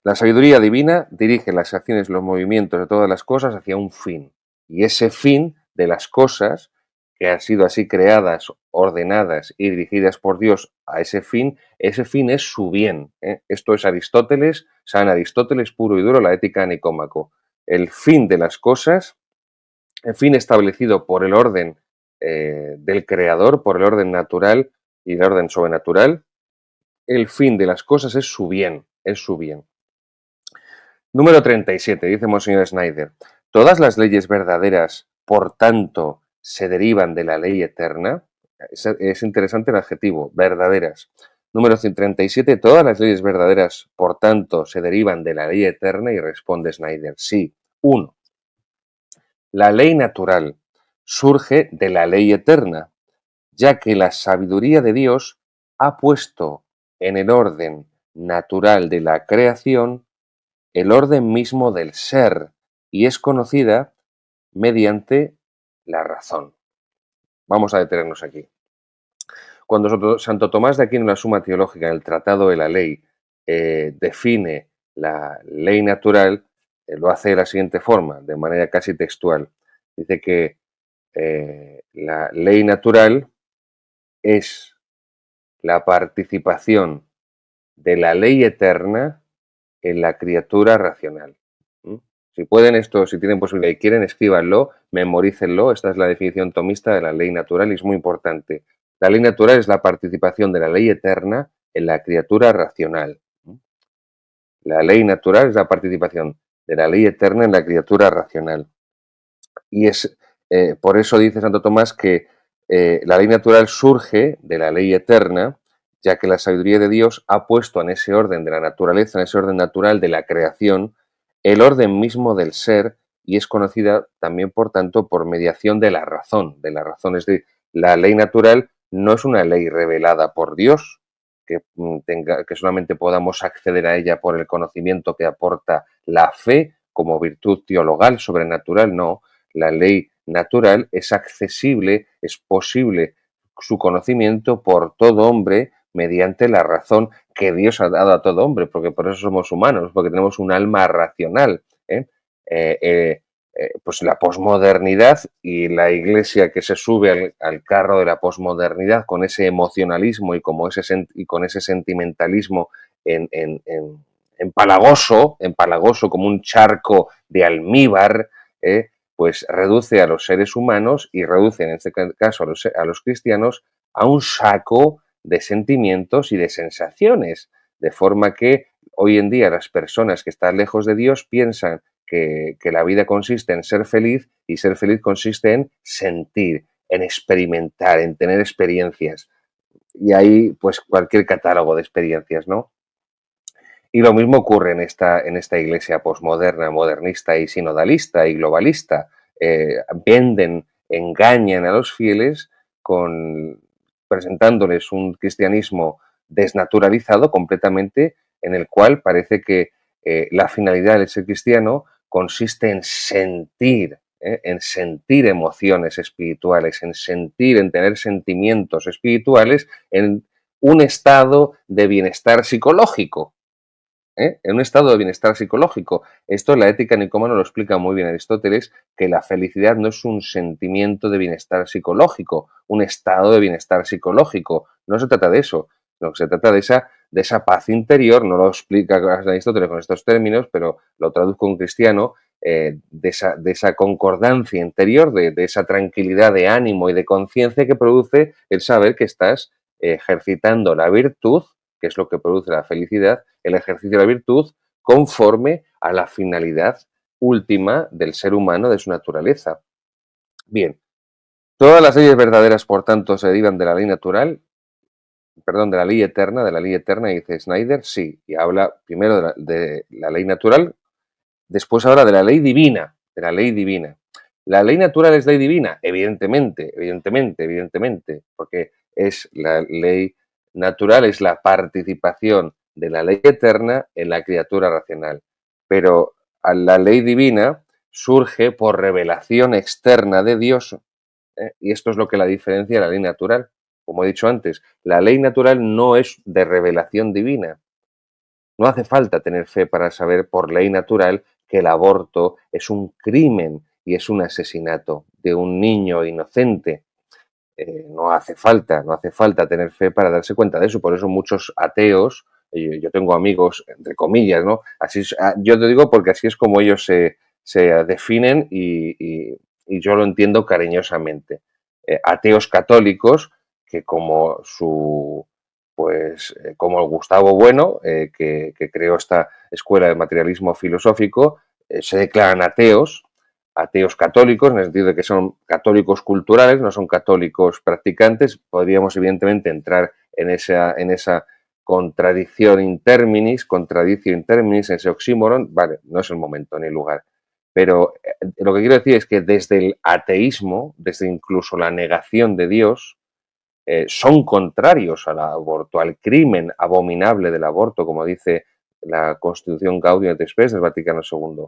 La sabiduría divina dirige las acciones, los movimientos de todas las cosas hacia un fin. Y ese fin de las cosas, que han sido así creadas, ordenadas y dirigidas por Dios a ese fin es su bien. Esto es Aristóteles, San Aristóteles puro y duro, la ética de Nicómaco. El fin de las cosas, el fin establecido por el orden del creador, por el orden natural y el orden sobrenatural, el fin de las cosas es su bien, es su bien. Número 37, dice Monseñor Snyder. Todas las leyes verdaderas, por tanto, se derivan de la ley eterna. Es interesante el adjetivo, verdaderas. Número 137, todas las leyes verdaderas, por tanto, se derivan de la ley eterna y responde Snyder, sí. 1. La ley natural surge de la ley eterna, ya que la sabiduría de Dios ha puesto en el orden natural de la creación el orden mismo del ser y es conocida mediante la razón. Vamos a detenernos aquí. Cuando Santo Tomás de Aquino en la Suma Teológica, en el Tratado de la Ley, define la ley natural, lo hace de la siguiente forma, de manera casi textual. Dice que la ley natural es la participación de la ley eterna en la criatura racional. Si pueden esto, si tienen posibilidad y quieren, escríbanlo, memorícenlo. Esta es la definición tomista de la ley natural y es muy importante. La ley natural es la participación de la ley eterna en la criatura racional. La ley natural es la participación de la ley eterna en la criatura racional. Y es por eso dice Santo Tomás que la ley natural surge de la ley eterna, ya que la sabiduría de Dios ha puesto en ese orden de la naturaleza, en ese orden natural de la creación, el orden mismo del ser y es conocida también, por tanto, por mediación de la razón. Es decir, la ley natural no es una ley revelada por Dios, que solamente podamos acceder a ella por el conocimiento que aporta la fe como virtud teologal, sobrenatural, no. La ley natural es accesible, es posible su conocimiento por todo hombre mediante la razón que Dios ha dado a todo hombre, porque por eso somos humanos, porque tenemos un alma racional. Pues la posmodernidad y la Iglesia que se sube al carro de la posmodernidad con ese emocionalismo y con ese sentimentalismo en empalagoso como un charco de almíbar, pues reduce a los seres humanos y reduce en este caso a los cristianos a un saco de sentimientos y de sensaciones, de forma que hoy en día las personas que están lejos de Dios piensan que la vida consiste en ser feliz y ser feliz consiste en sentir, en experimentar, en tener experiencias. Y hay pues cualquier catálogo de experiencias, ¿no? Y lo mismo ocurre en esta iglesia posmoderna, modernista y sinodalista y globalista. Venden, engañan a los fieles con presentándoles un cristianismo desnaturalizado completamente, en el cual parece que la finalidad de ser cristiano consiste en sentir emociones espirituales, en sentir, en tener sentimientos espirituales, en un estado de bienestar psicológico. En un estado de bienestar psicológico. Esto la ética nicómana lo explica muy bien Aristóteles, que la felicidad no es un sentimiento de bienestar psicológico, un estado de bienestar psicológico. No se trata de eso, sino que se trata de esa paz interior, no lo explica Aristóteles con estos términos, pero lo traduzco en cristiano, de esa concordancia interior, de esa tranquilidad de ánimo y de conciencia que produce el saber que estás ejercitando la virtud, que es lo que produce la felicidad, el ejercicio de la virtud conforme a la finalidad última del ser humano, de su naturaleza. Bien, todas las leyes verdaderas, por tanto, se derivan de la ley natural, perdón, de la ley eterna, dice Snyder, sí, y habla primero de la ley natural, después habla de la ley divina, de la ley divina. ¿La ley natural es ley divina? Evidentemente, porque es la ley natural, es la participación de la ley eterna en la criatura racional. Pero la ley divina surge por revelación externa de Dios, y esto es lo que la diferencia de la ley natural. Como he dicho antes, la ley natural no es de revelación divina. No hace falta tener fe para saber por ley natural que el aborto es un crimen y es un asesinato de un niño inocente. No hace falta tener fe para darse cuenta de eso. Por eso muchos ateos, yo tengo amigos, entre comillas, ¿no? Yo te digo porque así es como ellos se definen y yo lo entiendo cariñosamente. Ateos católicos que como como el Gustavo Bueno, que creó esta escuela de materialismo filosófico, se declaran ateos católicos, en el sentido de que son católicos culturales, no son católicos practicantes. Podríamos, evidentemente, entrar en esa contradicción interminis, en ese oxímoron. Vale, no es el momento ni el lugar. Pero lo que quiero decir es que desde el ateísmo, desde incluso la negación de Dios, son contrarios al aborto, al crimen abominable del aborto, como dice la Constitución Gaudium et Spes del Vaticano II.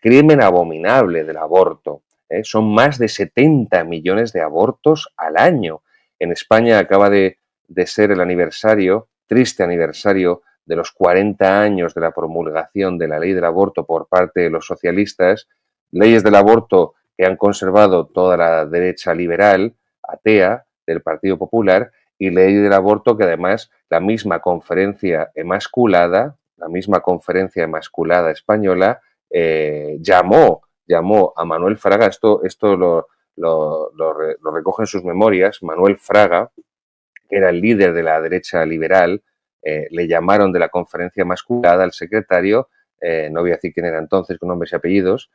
Crimen abominable del aborto. Son más de 70 millones de abortos al año. En España acaba de ser el aniversario, triste aniversario, de los 40 años de la promulgación de la ley del aborto por parte de los socialistas, leyes del aborto que han conservado toda la derecha liberal, atea, del Partido Popular, y ley del aborto que además la misma conferencia emasculada española, llamó a Manuel Fraga, esto lo recoge en sus memorias, Manuel Fraga, que era el líder de la derecha liberal, le llamaron de la conferencia emasculada al secretario, no voy a decir quién era entonces, con nombres y apellidos,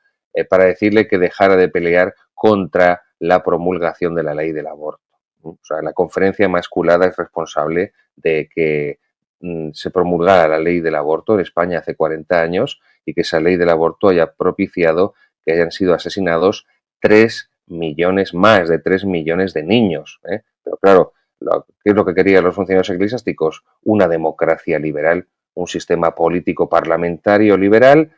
para decirle que dejara de pelear contra la promulgación de la ley del aborto. O sea, la conferencia emasculada es responsable de que se promulgara la ley del aborto en España hace 40 años y que esa ley del aborto haya propiciado que hayan sido asesinados más de 3 millones de niños. Pero claro, ¿qué es lo que querían los funcionarios eclesiásticos? Una democracia liberal, un sistema político parlamentario liberal,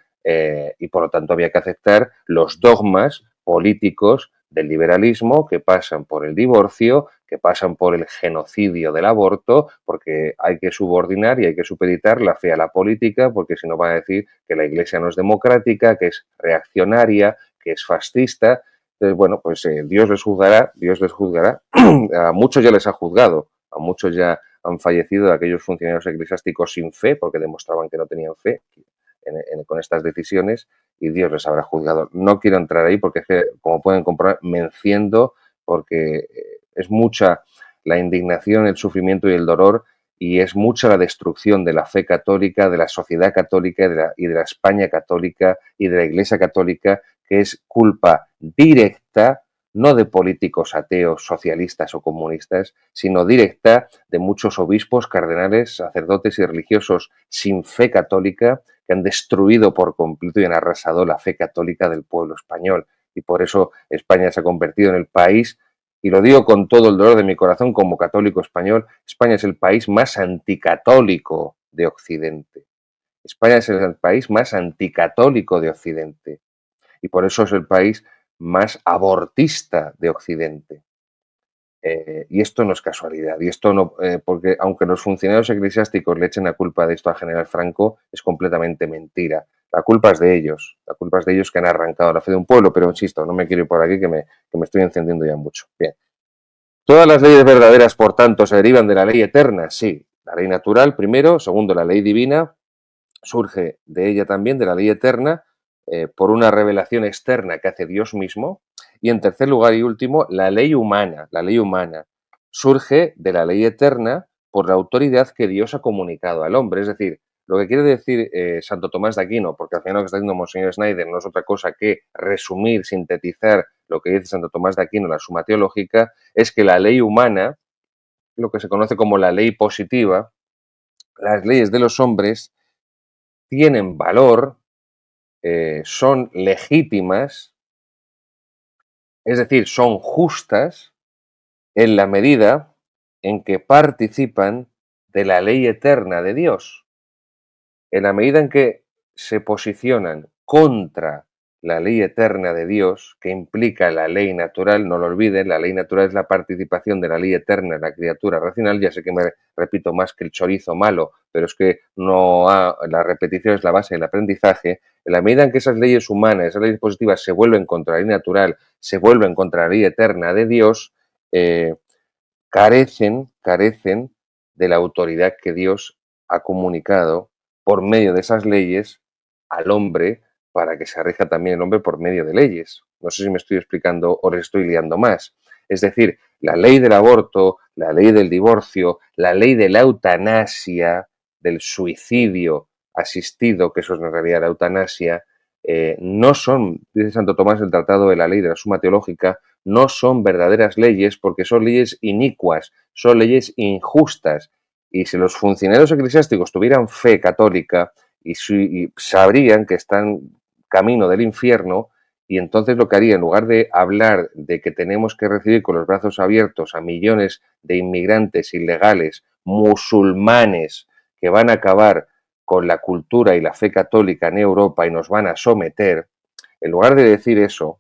y por lo tanto había que aceptar los dogmas políticos del liberalismo que pasan por el divorcio, que pasan por el genocidio del aborto, porque hay que subordinar y hay que supeditar la fe a la política, porque si no van a decir que la Iglesia no es democrática, que es reaccionaria, que es fascista. Entonces, bueno, pues Dios les juzgará, a muchos ya les ha juzgado, a muchos ya han fallecido aquellos funcionarios eclesiásticos sin fe, porque demostraban que no tenían fe con estas decisiones, y Dios les habrá juzgado. No quiero entrar ahí porque es que, como pueden comprobar, me enciendo porque es mucha la indignación, el sufrimiento y el dolor, y es mucha la destrucción de la fe católica, de la sociedad católica y de la España católica y de la Iglesia católica, que es culpa directa, no de políticos ateos, socialistas o comunistas, sino directa de muchos obispos, cardenales, sacerdotes y religiosos sin fe católica, que han destruido por completo y han arrasado la fe católica del pueblo español. Y por eso España se ha convertido en el país, y lo digo con todo el dolor de mi corazón como católico español, España es el país más anticatólico de Occidente. España es el país más anticatólico de Occidente. Y por eso es el país más abortista de Occidente. Y esto no es casualidad. Y esto no, porque aunque los funcionarios eclesiásticos le echen la culpa de esto al general Franco, es completamente mentira. La culpa es de ellos. La culpa es de ellos que han arrancado la fe de un pueblo. Pero insisto, no me quiero ir por aquí, que me estoy encendiendo ya mucho. Bien. Todas las leyes verdaderas, por tanto, se derivan de la ley eterna. Sí. La ley natural, primero. Segundo, la ley divina surge de ella también, de la ley eterna, por una revelación externa que hace Dios mismo. Y en tercer lugar y último, la ley humana. La ley humana surge de la ley eterna por la autoridad que Dios ha comunicado al hombre. Es decir, lo que quiere decir Santo Tomás de Aquino, porque al final lo que está diciendo Monseñor Schneider no es otra cosa que resumir, sintetizar lo que dice Santo Tomás de Aquino en la Suma Teológica, es que la ley humana, lo que se conoce como la ley positiva, las leyes de los hombres, tienen valor, son legítimas, es decir, son justas en la medida en que participan de la ley eterna de Dios. En la medida en que se posicionan contra la ley eterna de Dios, que implica la ley natural, no lo olviden, la ley natural es la participación de la ley eterna en la criatura racional. Ya sé que me repito más que el chorizo malo, pero es que la repetición es la base del aprendizaje. En la medida en que esas leyes humanas, esas leyes positivas se vuelven contra la ley natural, se vuelven contra la ley eterna de Dios, carecen de la autoridad que Dios ha comunicado por medio de esas leyes al hombre, para que se rija también el hombre por medio de leyes. No sé si me estoy explicando o les estoy liando más. Es decir, la ley del aborto, la ley del divorcio, la ley de la eutanasia, del suicidio asistido, que eso es en realidad la eutanasia, no son, dice Santo Tomás en el Tratado de la Ley de la Suma Teológica, no son verdaderas leyes porque son leyes inicuas, son leyes injustas. Y si los funcionarios eclesiásticos tuvieran fe católica y sabrían que están camino del infierno, y entonces lo que haría, en lugar de hablar de que tenemos que recibir con los brazos abiertos a millones de inmigrantes ilegales, musulmanes, que van a acabar con la cultura y la fe católica en Europa y nos van a someter, en lugar de decir eso,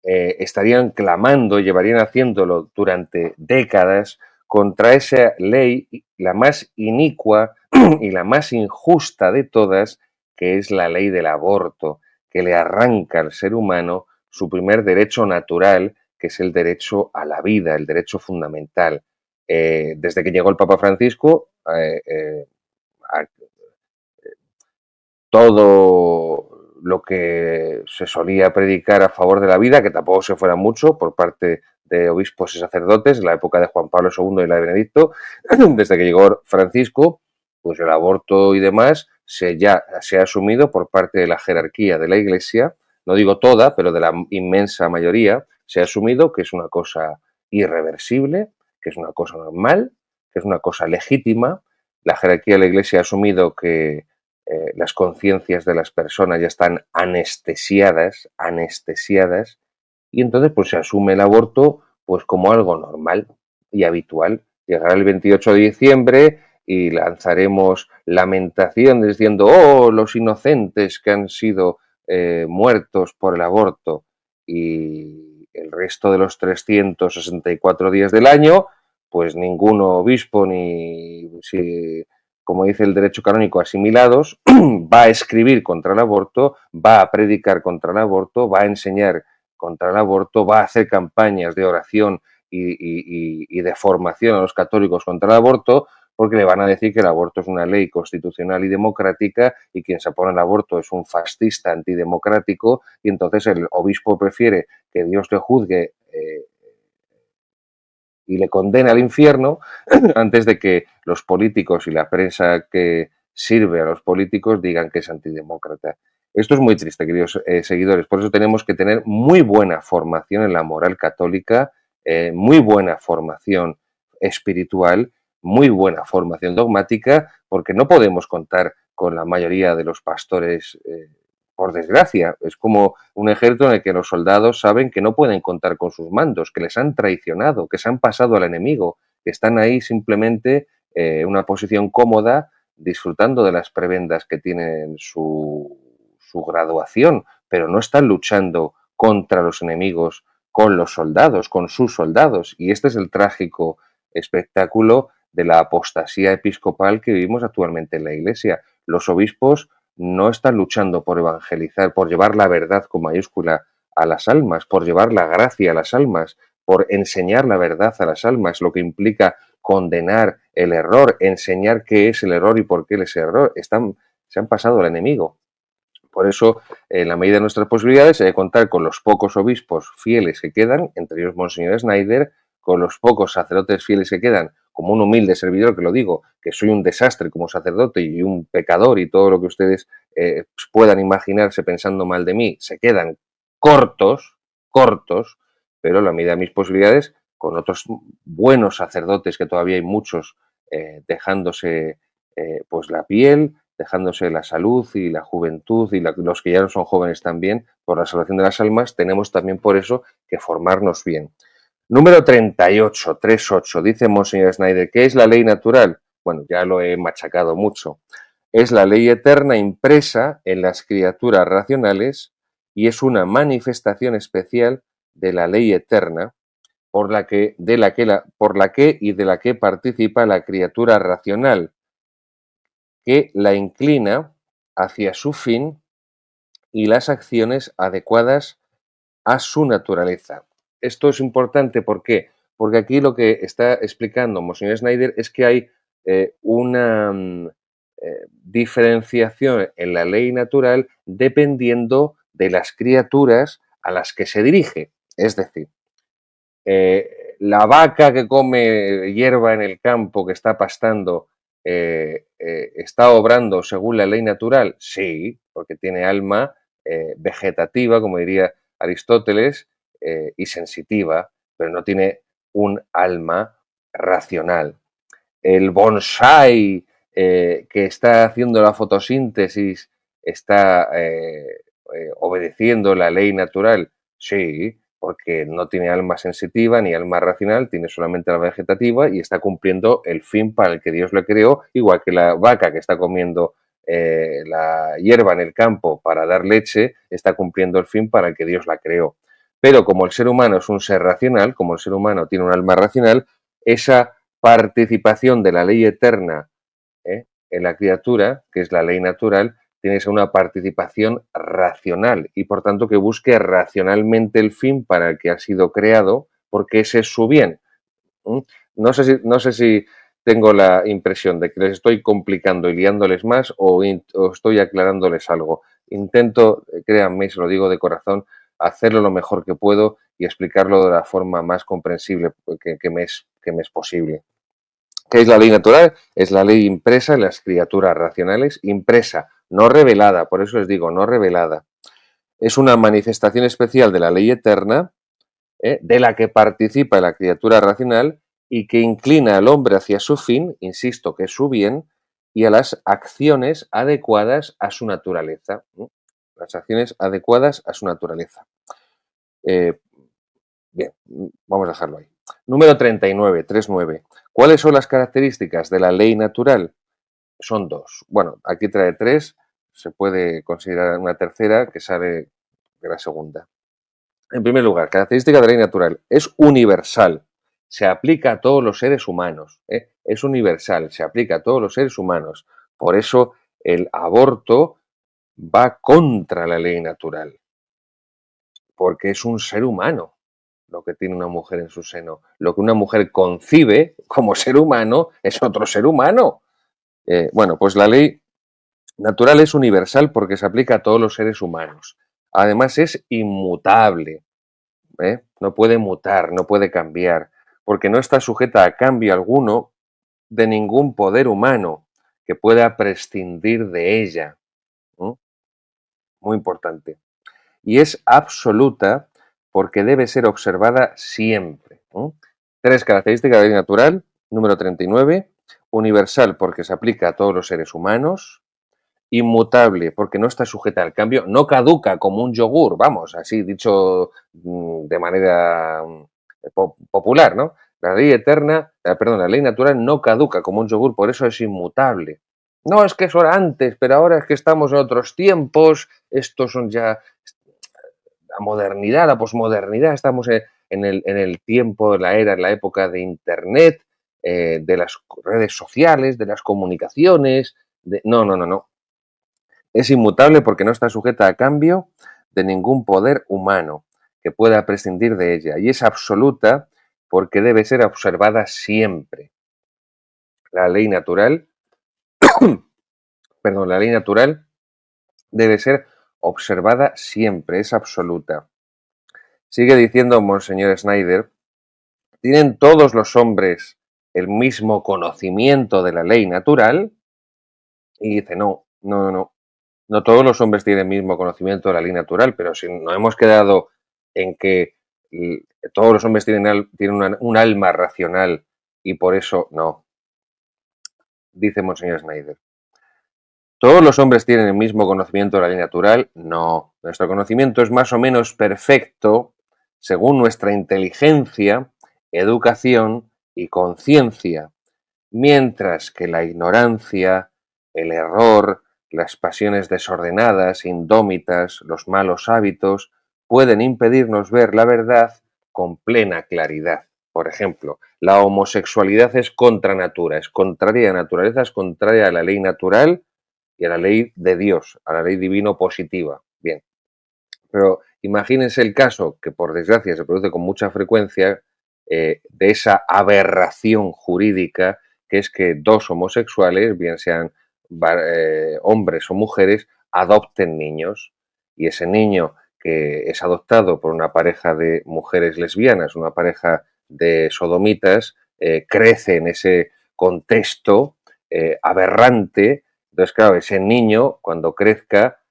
estarían clamando, llevarían haciéndolo durante décadas contra esa ley, la más inicua y la más injusta de todas, que es la ley del aborto, que le arranca al ser humano su primer derecho natural, que es el derecho a la vida, el derecho fundamental. Desde que llegó el Papa Francisco, todo lo que se solía predicar a favor de la vida, que tampoco se fuera mucho por parte de obispos y sacerdotes en la época de Juan Pablo II y la de Benedicto, desde que llegó Francisco, pues el aborto y demás ya se ha asumido por parte de la jerarquía de la Iglesia, no digo toda, pero de la inmensa mayoría, se ha asumido que es una cosa irreversible, que es una cosa normal, que es una cosa legítima. La jerarquía de la Iglesia ha asumido que las conciencias de las personas ya están anestesiadas, y entonces pues se asume el aborto pues como algo normal y habitual. Llegará el 28 de diciembre y lanzaremos lamentaciones diciendo, oh, los inocentes que han sido muertos por el aborto, y el resto de los 364 días del año, pues ningún obispo ni si, como dice el derecho canónico, asimilados, va a escribir contra el aborto, va a predicar contra el aborto, va a enseñar contra el aborto, va a hacer campañas de oración y de formación a los católicos contra el aborto, porque le van a decir que el aborto es una ley constitucional y democrática y quien se opone al aborto es un fascista antidemocrático, y entonces el obispo prefiere que Dios le juzgue y le condene al infierno antes de que los políticos y la prensa que sirve a los políticos digan que es antidemócrata. Esto es muy triste, queridos seguidores. Por eso tenemos que tener muy buena formación en la moral católica, muy buena formación espiritual, muy buena formación dogmática, porque no podemos contar con la mayoría de los pastores, por desgracia. Es como un ejército en el que los soldados saben que no pueden contar con sus mandos, que les han traicionado, que se han pasado al enemigo, que están ahí simplemente en una posición cómoda, disfrutando de las prebendas que tienen su graduación, pero no están luchando contra los enemigos con los soldados, con sus soldados. Y este es el trágico espectáculo de la apostasía episcopal que vivimos actualmente en la Iglesia. Los obispos no están luchando por evangelizar, por llevar la verdad con mayúscula a las almas, por llevar la gracia a las almas, por enseñar la verdad a las almas, lo que implica condenar el error, enseñar qué es el error y por qué es el error. Se han pasado al enemigo. Por eso, en la medida de nuestras posibilidades, hay que contar con los pocos obispos fieles que quedan, entre ellos Monseñor Schneider, con los pocos sacerdotes fieles que quedan, como un humilde servidor que lo digo, que soy un desastre como sacerdote y un pecador y todo lo que ustedes puedan imaginarse pensando mal de mí, se quedan cortos, pero en la medida de mis posibilidades, con otros buenos sacerdotes, que todavía hay muchos dejándose pues la piel, dejándose la salud y la juventud y los que ya no son jóvenes también, por la salvación de las almas, tenemos también por eso que formarnos bien. Número 38, dice Monseñor Schneider, ¿qué es la ley natural? Bueno, ya lo he machacado mucho. Es la ley eterna impresa en las criaturas racionales y es una manifestación especial de la ley eterna por la que y de la que participa la criatura racional, que la inclina hacia su fin y las acciones adecuadas a su naturaleza. Esto es importante, ¿por qué? Porque aquí lo que está explicando Monseñor Schneider es que hay una diferenciación en la ley natural dependiendo de las criaturas a las que se dirige. Es decir, la vaca que come hierba en el campo, que está pastando, ¿está obrando según la ley natural? Sí, porque tiene alma vegetativa, como diría Aristóteles, y sensitiva, pero no tiene un alma racional. El bonsái que está haciendo la fotosíntesis está obedeciendo la ley natural. Sí, porque no tiene alma sensitiva ni alma racional, tiene solamente la vegetativa y está cumpliendo el fin para el que Dios le creó, igual que la vaca que está comiendo la hierba en el campo para dar leche, está cumpliendo el fin para el que Dios la creó. Pero como el ser humano es un ser racional, como el ser humano tiene un alma racional, esa participación de la ley eterna en la criatura, que es la ley natural, tiene que ser una participación racional y por tanto que busque racionalmente el fin para el que ha sido creado, porque ese es su bien. No sé si tengo la impresión de que les estoy complicando y liándoles más o estoy aclarándoles algo. Intento, créanme, se lo digo de corazón, hacerlo lo mejor que puedo y explicarlo de la forma más comprensible que me es posible. ¿Qué es la ley natural? Es la ley impresa en las criaturas racionales, impresa, no revelada, por eso les digo, no revelada. Es una manifestación especial de la ley eterna, de la que participa la criatura racional y que inclina al hombre hacia su fin, insisto, que es su bien, y a las acciones adecuadas a su naturaleza. Las acciones adecuadas a su naturaleza. Eh, Bien, vamos a dejarlo ahí. Número 39. ¿Cuáles son las características de la ley natural? Son dos. Bueno, aquí trae tres, se puede considerar una tercera que sale de la segunda. En primer lugar, característica de la ley natural. Es universal, se aplica a todos los seres humanos. Es universal, se aplica a todos los seres humanos. Por eso el aborto va contra la ley natural, porque es un ser humano. lo que tiene una mujer en su seno. Lo que una mujer concibe como ser humano es otro ser humano. Bueno, pues la ley natural es universal porque se aplica a todos los seres humanos. Además es inmutable, ¿eh? No puede mutar, no puede cambiar, porque no está sujeta a cambio alguno de ningún poder humano que pueda prescindir de ella. ¿No? Muy importante. Y es absoluta porque debe ser observada siempre. ¿No? Tres características de la ley natural. Número 39. Universal porque se aplica a todos los seres humanos. Inmutable porque no está sujeta al cambio. No caduca como un yogur, vamos, así dicho de manera popular, ¿no? La ley eterna, perdón, la ley natural no caduca como un yogur, por eso es inmutable. No, es que eso era antes, pero ahora es que estamos en otros tiempos, estos son ya la modernidad, la posmodernidad, estamos en el tiempo, en la época de Internet, de las redes sociales, de las comunicaciones. No, no, no, no. Es inmutable porque no está sujeta a cambio de ningún poder humano que pueda prescindir de ella. Y es absoluta porque debe ser observada siempre. La ley natural, perdón, la ley natural debe ser observada siempre, es absoluta. Sigue diciendo Monseñor Snyder, ¿tienen todos los hombres el mismo conocimiento de la ley natural? Y dice, no, no, no, no. No todos los hombres tienen el mismo conocimiento de la ley natural, pero si nos hemos quedado en que todos los hombres tienen un alma racional y por eso no, dice Monseñor Snyder. ¿Todos los hombres tienen el mismo conocimiento de la ley natural? No. Nuestro conocimiento es más o menos perfecto según nuestra inteligencia, educación y conciencia, mientras que la ignorancia, el error, las pasiones desordenadas, indómitas, los malos hábitos, pueden impedirnos ver la verdad con plena claridad. Por ejemplo, la homosexualidad es contra natura, es contraria a la naturaleza, es contraria a la ley natural y a la ley de Dios, a la ley divino positiva. Bien, pero imagínense el caso, que por desgracia se produce con mucha frecuencia, de esa aberración jurídica que es que dos homosexuales, bien sean hombres o mujeres, adopten niños y ese niño que es adoptado por una pareja de mujeres lesbianas, una pareja de sodomitas, crece en ese contexto aberrante. Entonces, claro, ese niño cuando crezca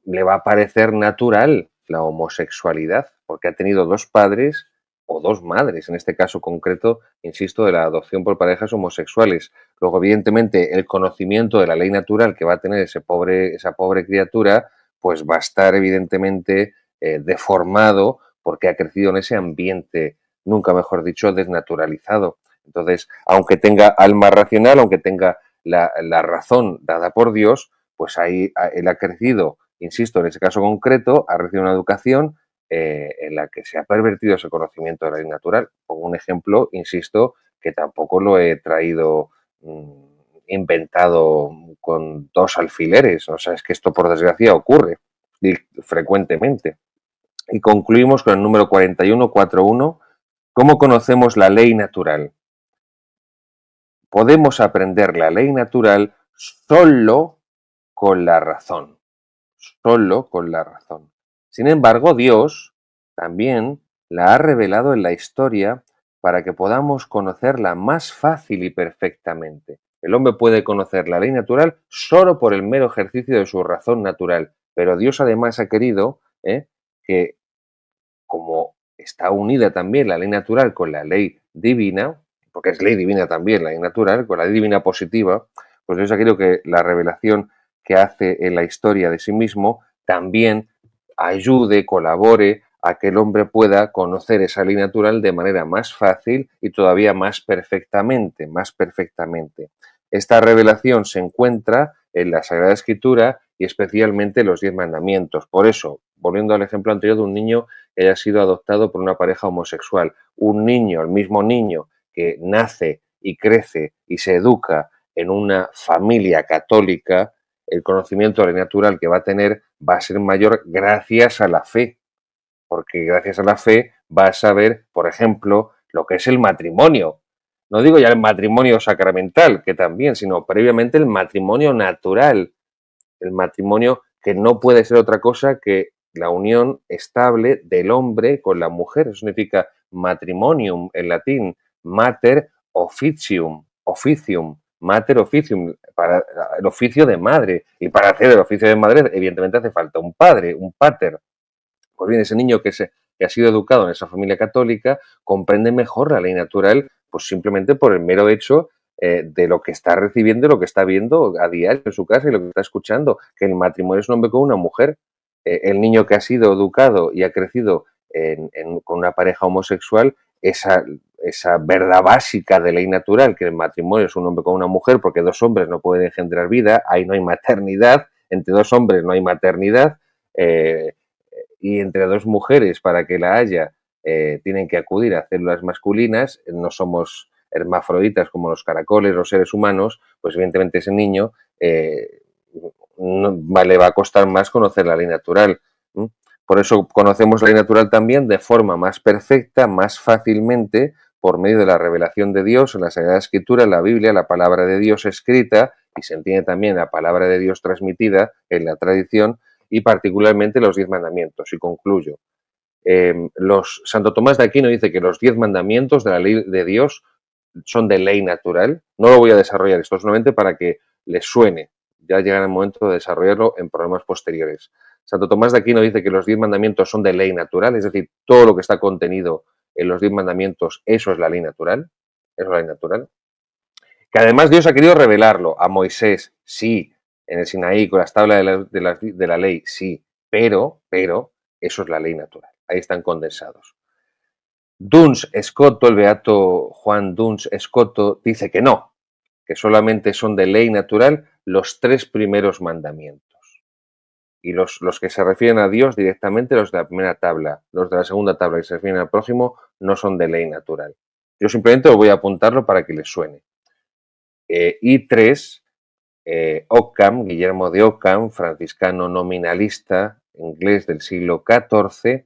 le va a parecer natural la homosexualidad, porque ha tenido dos padres o dos madres, en este caso concreto, insisto, de la adopción por parejas homosexuales. Luego, evidentemente, el conocimiento de la ley natural que va a tener esa pobre criatura, pues va a estar evidentemente deformado porque ha crecido en ese ambiente, nunca mejor dicho, desnaturalizado. Entonces, aunque tenga alma racional, aunque tenga la razón dada por Dios, pues ahí él ha crecido, insisto, en ese caso concreto, ha recibido una educación en la que se ha pervertido ese conocimiento de la ley natural. Pongo un ejemplo, insisto, que tampoco lo he traído inventado con dos alfileres. O sea, es que esto por desgracia ocurre y frecuentemente. Y concluimos con el número 4141. ¿Cómo conocemos la ley natural? Podemos aprender la ley natural solo con la razón. Solo con la razón. Sin embargo, Dios también la ha revelado en la historia para que podamos conocerla más fácil y perfectamente. El hombre puede conocer la ley natural solo por el mero ejercicio de su razón natural, pero Dios además ha querido que, como está unida también la ley natural con la ley divina, porque es ley divina también la ley natural, con la ley divina positiva, pues Dios ha querido que la revelación que hace en la historia de sí mismo también ayude, colabore a que el hombre pueda conocer esa ley natural de manera más fácil y todavía más perfectamente, más perfectamente. Esta revelación se encuentra en la Sagrada Escritura y especialmente en los 10 mandamientos. Por eso, volviendo al ejemplo anterior de un niño que haya sido adoptado por una pareja homosexual, un niño, el mismo niño que nace y crece y se educa en una familia católica, el conocimiento de la natural que va a tener va a ser mayor gracias a la fe, porque gracias a la fe va a saber, por ejemplo, lo que es el matrimonio. No digo ya el matrimonio sacramental, que también, sino previamente el matrimonio natural, el matrimonio que no puede ser otra cosa que la unión estable del hombre con la mujer. Eso significa matrimonium en latín, mater officium, mater officium, para el oficio de madre. Y para hacer el oficio de madre, evidentemente hace falta un padre, un pater. Pues bien, ese niño que ha sido educado en esa familia católica comprende mejor la ley natural, pues simplemente por el mero hecho de lo que está recibiendo, lo que está viendo a diario en su casa y lo que está escuchando, que el matrimonio es un hombre con una mujer. El niño que ha sido educado y ha crecido con una pareja homosexual, esa verdad básica de ley natural, que el matrimonio es un hombre con una mujer, porque dos hombres no pueden engendrar vida, ahí no hay maternidad, entre dos hombres no hay maternidad, eh, y entre dos mujeres, para que la haya, tienen que acudir a células masculinas, no somos hermafroditas como los caracoles, los seres humanos, pues evidentemente ese niño le va a costar más conocer la ley natural. Por eso conocemos la ley natural también de forma más perfecta, más fácilmente, por medio de la revelación de Dios en la Sagrada Escritura, en la Biblia, la palabra de Dios escrita, y se entiende también la palabra de Dios transmitida en la tradición, y particularmente los 10 mandamientos. Y concluyo. Santo Tomás de Aquino dice que los 10 mandamientos de la ley de Dios son de ley natural. No lo voy a desarrollar esto solamente para que les suene. Ya llegará el momento de desarrollarlo en programas posteriores. Santo Tomás de Aquino dice que los 10 mandamientos son de ley natural, es decir, todo lo que está contenido en los 10 mandamientos, eso es la ley natural. Eso es la ley natural. Que además Dios ha querido revelarlo a Moisés, sí, en el Sinaí, con las tablas de la ley, sí, pero, eso es la ley natural. Ahí están condensados. Duns Scoto, el beato Juan Duns Scoto, dice que no, que solamente son de ley natural los 3 primeros mandamientos. Y los que se refieren a Dios directamente, los de la primera tabla, los de la segunda tabla que se refieren al prójimo, no son de ley natural. Yo simplemente os voy a apuntarlo para que les suene. Y 3, Occam, Guillermo de Occam, franciscano nominalista inglés del siglo XIV,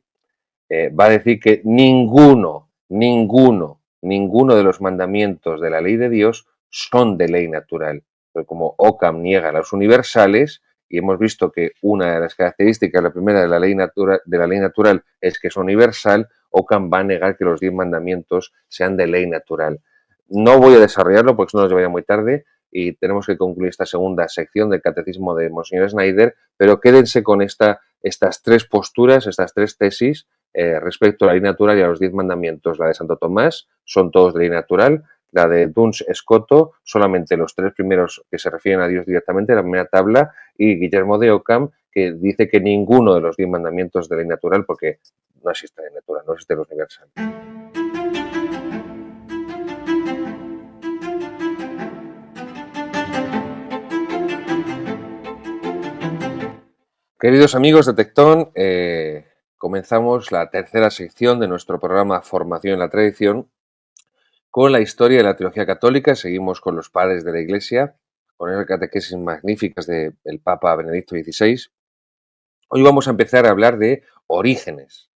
va a decir que ninguno de los mandamientos de la ley de Dios son de ley natural. Pero como Occam niega los universales, y hemos visto que una de las características, la primera de la ley natural es que es universal, Occam va a negar que los 10 mandamientos sean de ley natural. No voy a desarrollarlo porque eso nos llevaría muy tarde y tenemos que concluir esta segunda sección del Catecismo de Monseñor Schneider, pero quédense con estas 3 posturas, estas 3 tesis respecto a la ley natural y a los 10 mandamientos. La de Santo Tomás son todos de ley natural, la de Duns Scoto solamente los 3 primeros que se refieren a Dios directamente, la primera tabla, y Guillermo de Occam, que dice que ninguno de los 10 mandamientos de ley natural, porque no existe ley natural, no existe lo universal. Queridos amigos de Tectón, comenzamos la tercera sección de nuestro programa Formación en la Tradición con la historia de la teología católica. Seguimos con los padres de la Iglesia, con esas catequesis magníficas del Papa Benedicto XVI. Hoy vamos a empezar a hablar de Orígenes,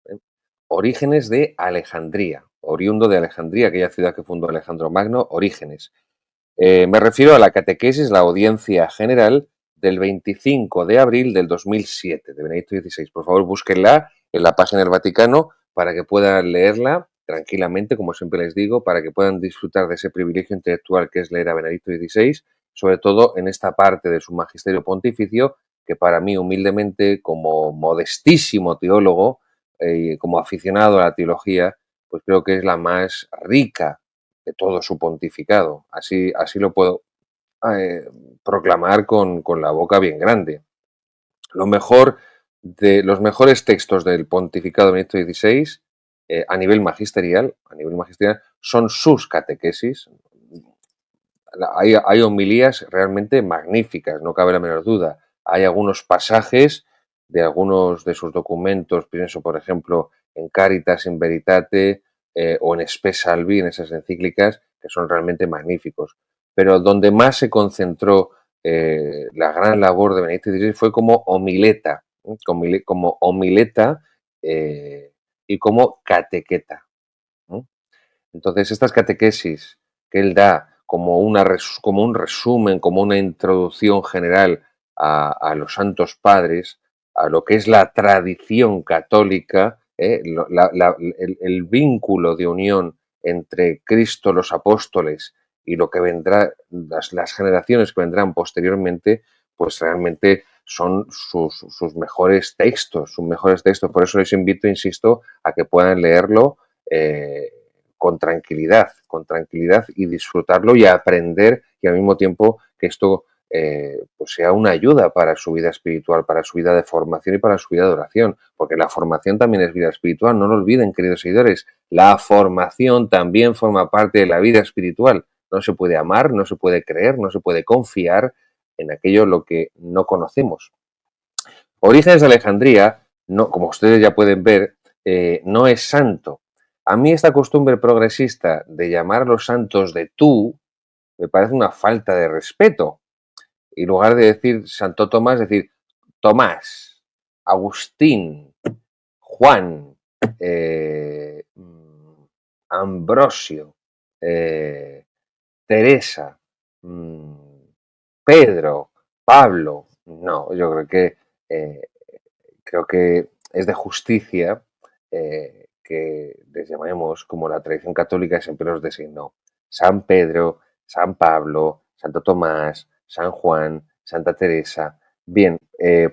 Orígenes de Alejandría, oriundo de Alejandría, aquella ciudad que fundó Alejandro Magno, Orígenes. Me refiero a la catequesis, la audiencia general del 25 de abril del 2007, de Benedicto XVI. Por favor, búsquenla en la página del Vaticano para que puedan leerla tranquilamente, como siempre les digo, para que puedan disfrutar de ese privilegio intelectual que es leer a Benedicto XVI, sobre todo en esta parte de su magisterio pontificio, que para mí, humildemente, como modestísimo teólogo, como aficionado a la teología, pues creo que es la más rica de todo su pontificado. Así lo puedo proclamar con la boca bien grande. Los mejores textos del pontificado de Benedicto XVI a nivel magisterial, son sus catequesis. Hay homilías realmente magníficas, no cabe la menor duda. Hay algunos pasajes de algunos de sus documentos, pienso por ejemplo en Caritas in Veritate o en Spe Salvi, en esas encíclicas, que son realmente magníficos. Pero donde más se concentró la gran labor de Benedicto XVI fue como homileta, y como catequeta, ¿no? Entonces, estas catequesis que él da como, como un resumen, como una introducción general a los santos padres, a lo que es la tradición católica, el vínculo de unión entre Cristo, los apóstoles y lo que vendrá, las generaciones que vendrán posteriormente, pues realmente son sus mejores textos, sus mejores textos. Por eso les invito, insisto, a que puedan leerlo con tranquilidad y disfrutarlo y aprender, y al mismo tiempo que esto pues sea una ayuda para su vida espiritual, para su vida de formación y para su vida de oración, porque la formación también es vida espiritual, no lo olviden, queridos seguidores, la formación también forma parte de la vida espiritual. No se puede amar, no se puede creer, no se puede confiar en aquello lo que no conocemos. Orígenes de Alejandría, no, como ustedes ya pueden ver, no es santo. A mí esta costumbre progresista de llamar a los santos de tú me parece una falta de respeto. Y en lugar de decir Santo Tomás, decir Tomás, Agustín, Juan, Ambrosio, eh, Teresa, Pedro, Pablo. No, yo eh, creo que es de justicia que les llamemos como la tradición católica siempre los designó. San Pedro, San Pablo, Santo Tomás, San Juan, Santa Teresa. Bien,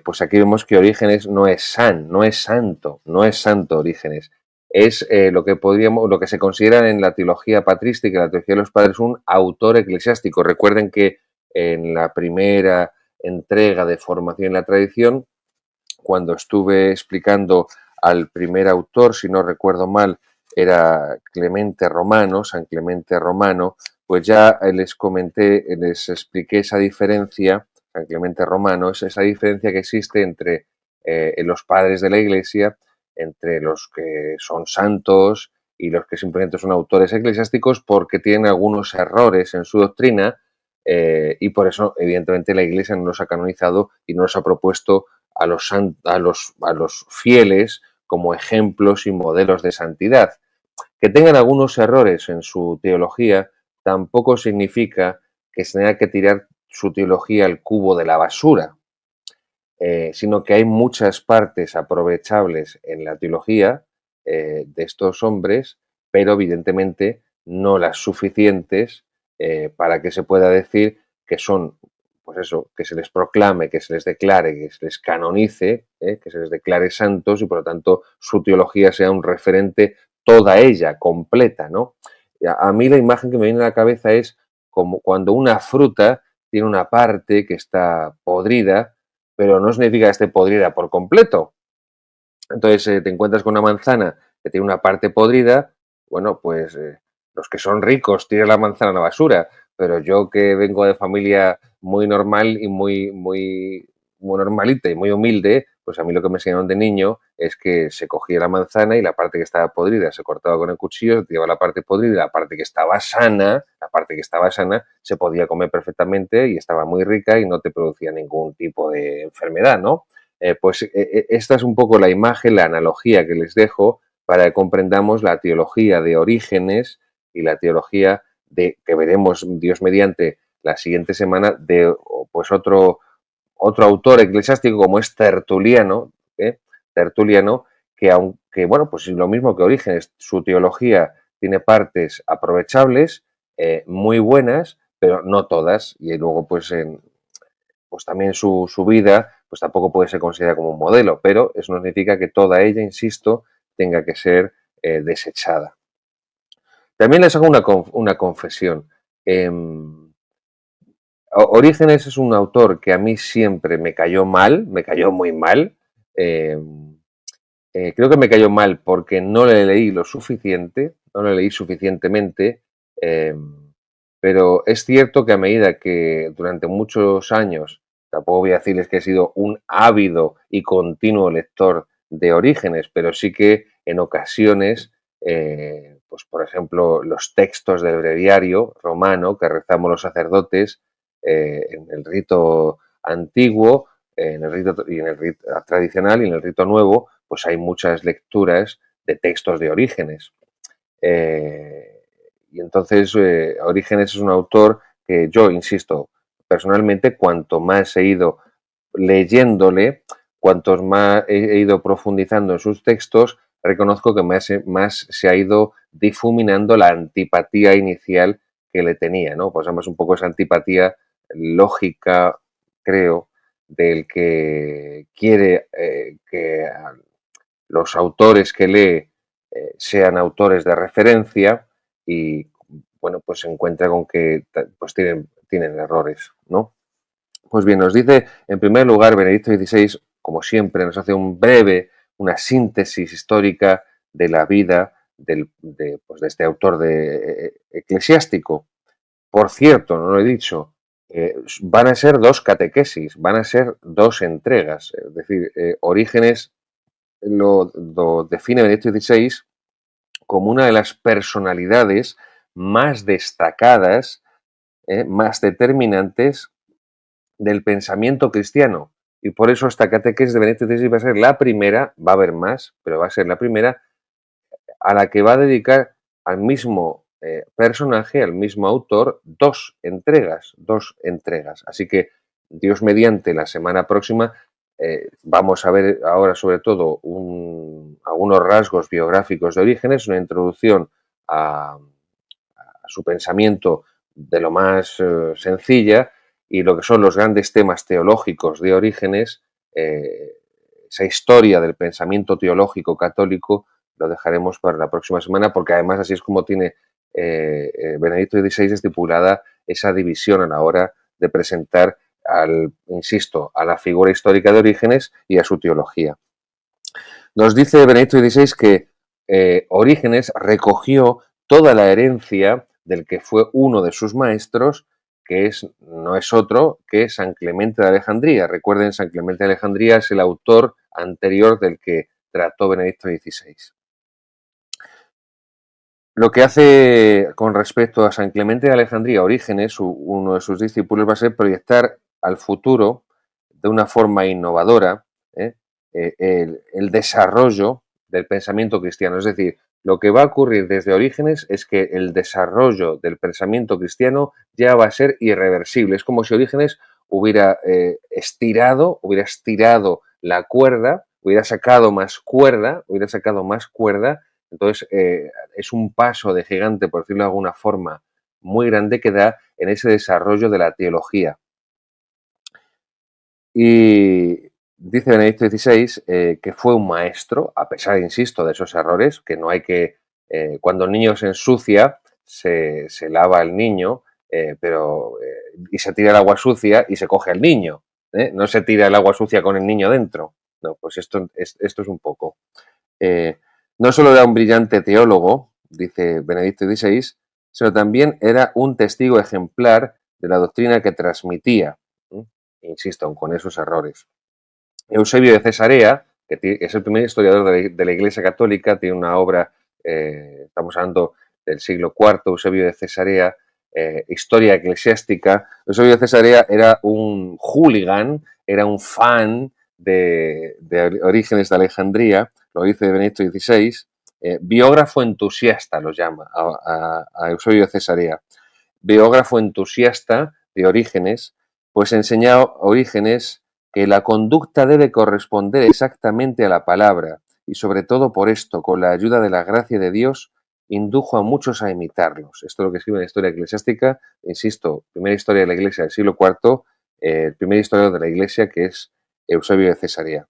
pues aquí vemos que Orígenes no es no es santo, no es santo Orígenes. Es lo que se considera en la teología patrística, en la teología de los padres, un autor eclesiástico. Recuerden que en la primera entrega de formación en la tradición, cuando estuve explicando al primer autor, si no recuerdo mal, era Clemente Romano, San Clemente Romano, pues ya les comenté, les expliqué esa diferencia, San Clemente Romano, es esa diferencia que existe entre los padres de la Iglesia, entre los que son santos y los que simplemente son autores eclesiásticos, porque tienen algunos errores en su doctrina y por eso, evidentemente, la Iglesia no los ha canonizado y no los ha propuesto a los fieles como ejemplos y modelos de santidad. Que tengan algunos errores en su teología tampoco significa que se tenga que tirar su teología al cubo de la basura, sino que hay muchas partes aprovechables en la teología de estos hombres, pero evidentemente no las suficientes para que se pueda decir que son, pues eso, que se les proclame, que se les declare, que se les canonice, que se les declare santos y por lo tanto su teología sea un referente toda ella, completa, ¿no? A mí la imagen que me viene a la cabeza es como cuando una fruta tiene una parte que está podrida, pero no significa que esté podrida por completo. Entonces te encuentras con una manzana que tiene una parte podrida, bueno, pues los que son ricos tiran la manzana a la basura, pero yo que vengo de familia muy normal y muy normalita y muy humilde, pues a mí lo que me enseñaron de niño es que se cogía la manzana y la parte que estaba podrida se cortaba con el cuchillo, se tiraba la parte podrida y la parte que estaba sana se podía comer perfectamente y estaba muy rica y no te producía ningún tipo de enfermedad, ¿no? Esta es un poco la imagen, la analogía que les dejo para que comprendamos la teología de Orígenes y la teología de que veremos Dios mediante la siguiente semana de pues otro autor eclesiástico como es Tertuliano, Tertuliano, que aunque, bueno, pues es lo mismo que Orígenes, su teología tiene partes aprovechables, muy buenas, pero no todas, y luego pues también su vida pues tampoco puede ser considerada como un modelo, pero eso no significa que toda ella, insisto, tenga que ser desechada. También les hago una confesión. Eh, Orígenes es un autor que a mí siempre me cayó mal, me cayó muy mal. Eh, Creo que me cayó mal porque no le leí lo suficiente, no le leí suficientemente, eh, pero es cierto que a medida que durante muchos años, tampoco voy a decirles que he sido un ávido y continuo lector de Orígenes, pero sí que en ocasiones, pues por ejemplo, los textos del breviario romano que rezamos los sacerdotes en el rito antiguo, en el rito tradicional y en el rito nuevo, pues hay muchas lecturas de textos de Orígenes. Y entonces Orígenes es un autor que yo, insisto, personalmente, cuanto más he ido leyéndole, cuantos más he ido profundizando en sus textos, reconozco que más se ha ido difuminando la antipatía inicial que le tenía, ¿no? Pues además un poco esa antipatía lógica, creo, del que quiere que los autores que lee sean autores de referencia y, bueno, pues se encuentra con que pues tienen errores, ¿no? Pues bien, nos dice, en primer lugar, Benedicto XVI, como siempre, nos hace una síntesis histórica de la vida pues de este autor eclesiástico. Por cierto, no lo he dicho, van a ser dos catequesis, van a ser dos entregas. Es decir, Orígenes lo define Benedicto XVI como una de las personalidades más destacadas, más determinantes del pensamiento cristiano. Y por eso esta catequesis de Benedicto XVI va a ser la primera, va a haber más, pero va a ser la primera a la que va a dedicar al mismo personaje, al mismo autor, dos entregas. Así que Dios mediante, la semana próxima vamos a ver ahora sobre todo algunos rasgos biográficos de Orígenes, una introducción a su pensamiento de lo más sencilla y lo que son los grandes temas teológicos de Orígenes, esa historia del pensamiento teológico católico, lo dejaremos para la próxima semana, porque además así es como tiene Benedicto XVI estipulada esa división a la hora de presentar insisto, a la figura histórica de Orígenes y a su teología. Nos dice Benedicto XVI que Orígenes recogió toda la herencia del que fue uno de sus maestros, que no es otro que San Clemente de Alejandría. Recuerden, San Clemente de Alejandría es el autor anterior del que trató Benedicto XVI. Lo que hace con respecto a San Clemente de Alejandría, Orígenes, uno de sus discípulos, va a ser proyectar al futuro de una forma innovadora el desarrollo del pensamiento cristiano. Es decir, lo que va a ocurrir desde Orígenes es que el desarrollo del pensamiento cristiano ya va a ser irreversible. Es como si Orígenes hubiera estirado la cuerda, hubiera sacado más cuerda. Entonces, es un paso de gigante, por decirlo de alguna forma, muy grande que da en ese desarrollo de la teología. Y dice Benedicto XVI que fue un maestro, a pesar, insisto, de esos errores, que no hay que, cuando el niño se ensucia, se lava el niño, y se tira el agua sucia y se coge al niño. No se tira el agua sucia con el niño dentro. No, pues esto es un poco. No solo era un brillante teólogo, dice Benedicto XVI, sino también era un testigo ejemplar de la doctrina que transmitía. Insisto, con esos errores. Eusebio de Cesarea, que es el primer historiador de la Iglesia Católica, tiene una obra, estamos hablando del siglo IV, Eusebio de Cesarea, Historia Eclesiástica. Eusebio de Cesarea era un hooligan, era un fan de Orígenes de Alejandría, lo dice Benedicto XVI, biógrafo entusiasta lo llama a Eusebio de Cesarea, biógrafo entusiasta de Orígenes, pues enseña a Orígenes que la conducta debe corresponder exactamente a la palabra y sobre todo por esto, con la ayuda de la gracia de Dios, indujo a muchos a imitarlos. Esto es lo que escribe en la Historia Eclesiástica, insisto, primera historia de la Iglesia del siglo IV, el primer historiador de la Iglesia, que es Eusebio de Cesarea.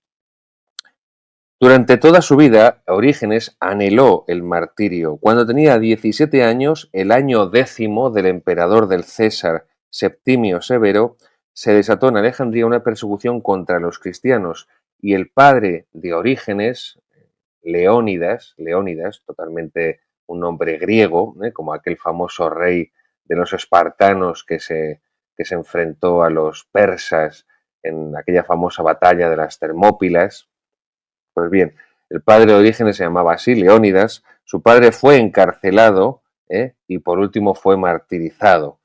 Durante toda su vida, Orígenes anheló el martirio. Cuando tenía 17 años, el año 10 del emperador del César Septimio Severo, se desató en Alejandría una persecución contra los cristianos y el padre de Orígenes, Leónidas, totalmente un nombre griego, como aquel famoso rey de los espartanos que se enfrentó a los persas en aquella famosa batalla de las Termópilas. Pues bien, el padre de Orígenes se llamaba así, Leónidas. Su padre fue encarcelado y por último fue martirizado.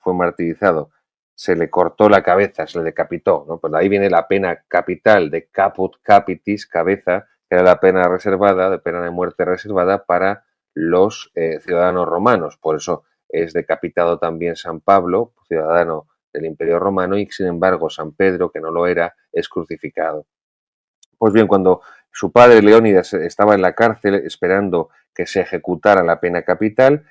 Se le cortó la cabeza, se le decapitó. ¿no? Pues de ahí viene la pena capital de caput capitis, cabeza, que era la pena reservada, de pena de muerte reservada para los ciudadanos romanos. Por eso es decapitado también San Pablo, ciudadano del Imperio Romano, y sin embargo San Pedro, que no lo era, es crucificado. Pues bien, cuando su padre Leónidas estaba en la cárcel esperando que se ejecutara la pena capital,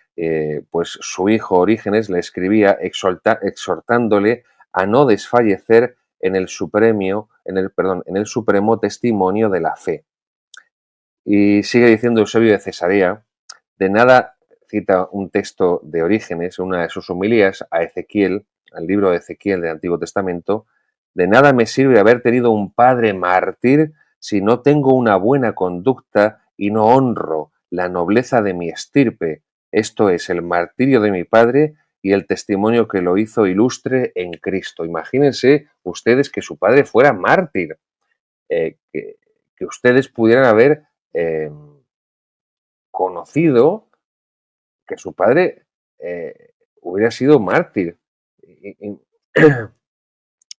pues su hijo Orígenes le escribía exhortándole a no desfallecer en el en el supremo testimonio de la fe. Y sigue diciendo Eusebio de Cesarea, de nada, cita un texto de Orígenes, una de sus homilías a Ezequiel, al libro de Ezequiel del Antiguo Testamento, de nada me sirve haber tenido un padre mártir si no tengo una buena conducta y no honro la nobleza de mi estirpe, esto es, el martirio de mi padre y el testimonio que lo hizo ilustre en Cristo. Imagínense ustedes que su padre fuera mártir, que ustedes pudieran haber eh, conocido que su padre hubiera sido mártir.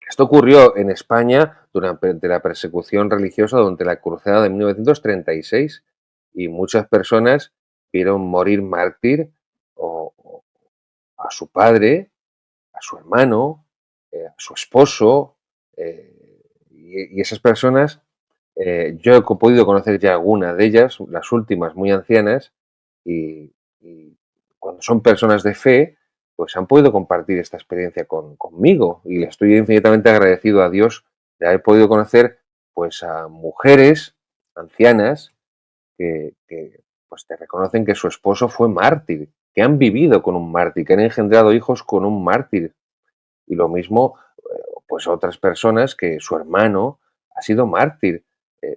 Esto ocurrió en España durante la persecución religiosa durante la Cruzada de 1936 y muchas personas vieron morir mártir o a su padre, a su hermano, a su esposo, y esas personas, yo he podido conocer ya alguna de ellas, las últimas muy ancianas, y cuando son personas de fe, pues han podido compartir esta experiencia conmigo y le estoy infinitamente agradecido a Dios de haber podido conocer pues a mujeres ancianas que pues te reconocen que su esposo fue mártir, que han vivido con un mártir, que han engendrado hijos con un mártir. Y lo mismo, pues otras personas que su hermano ha sido mártir,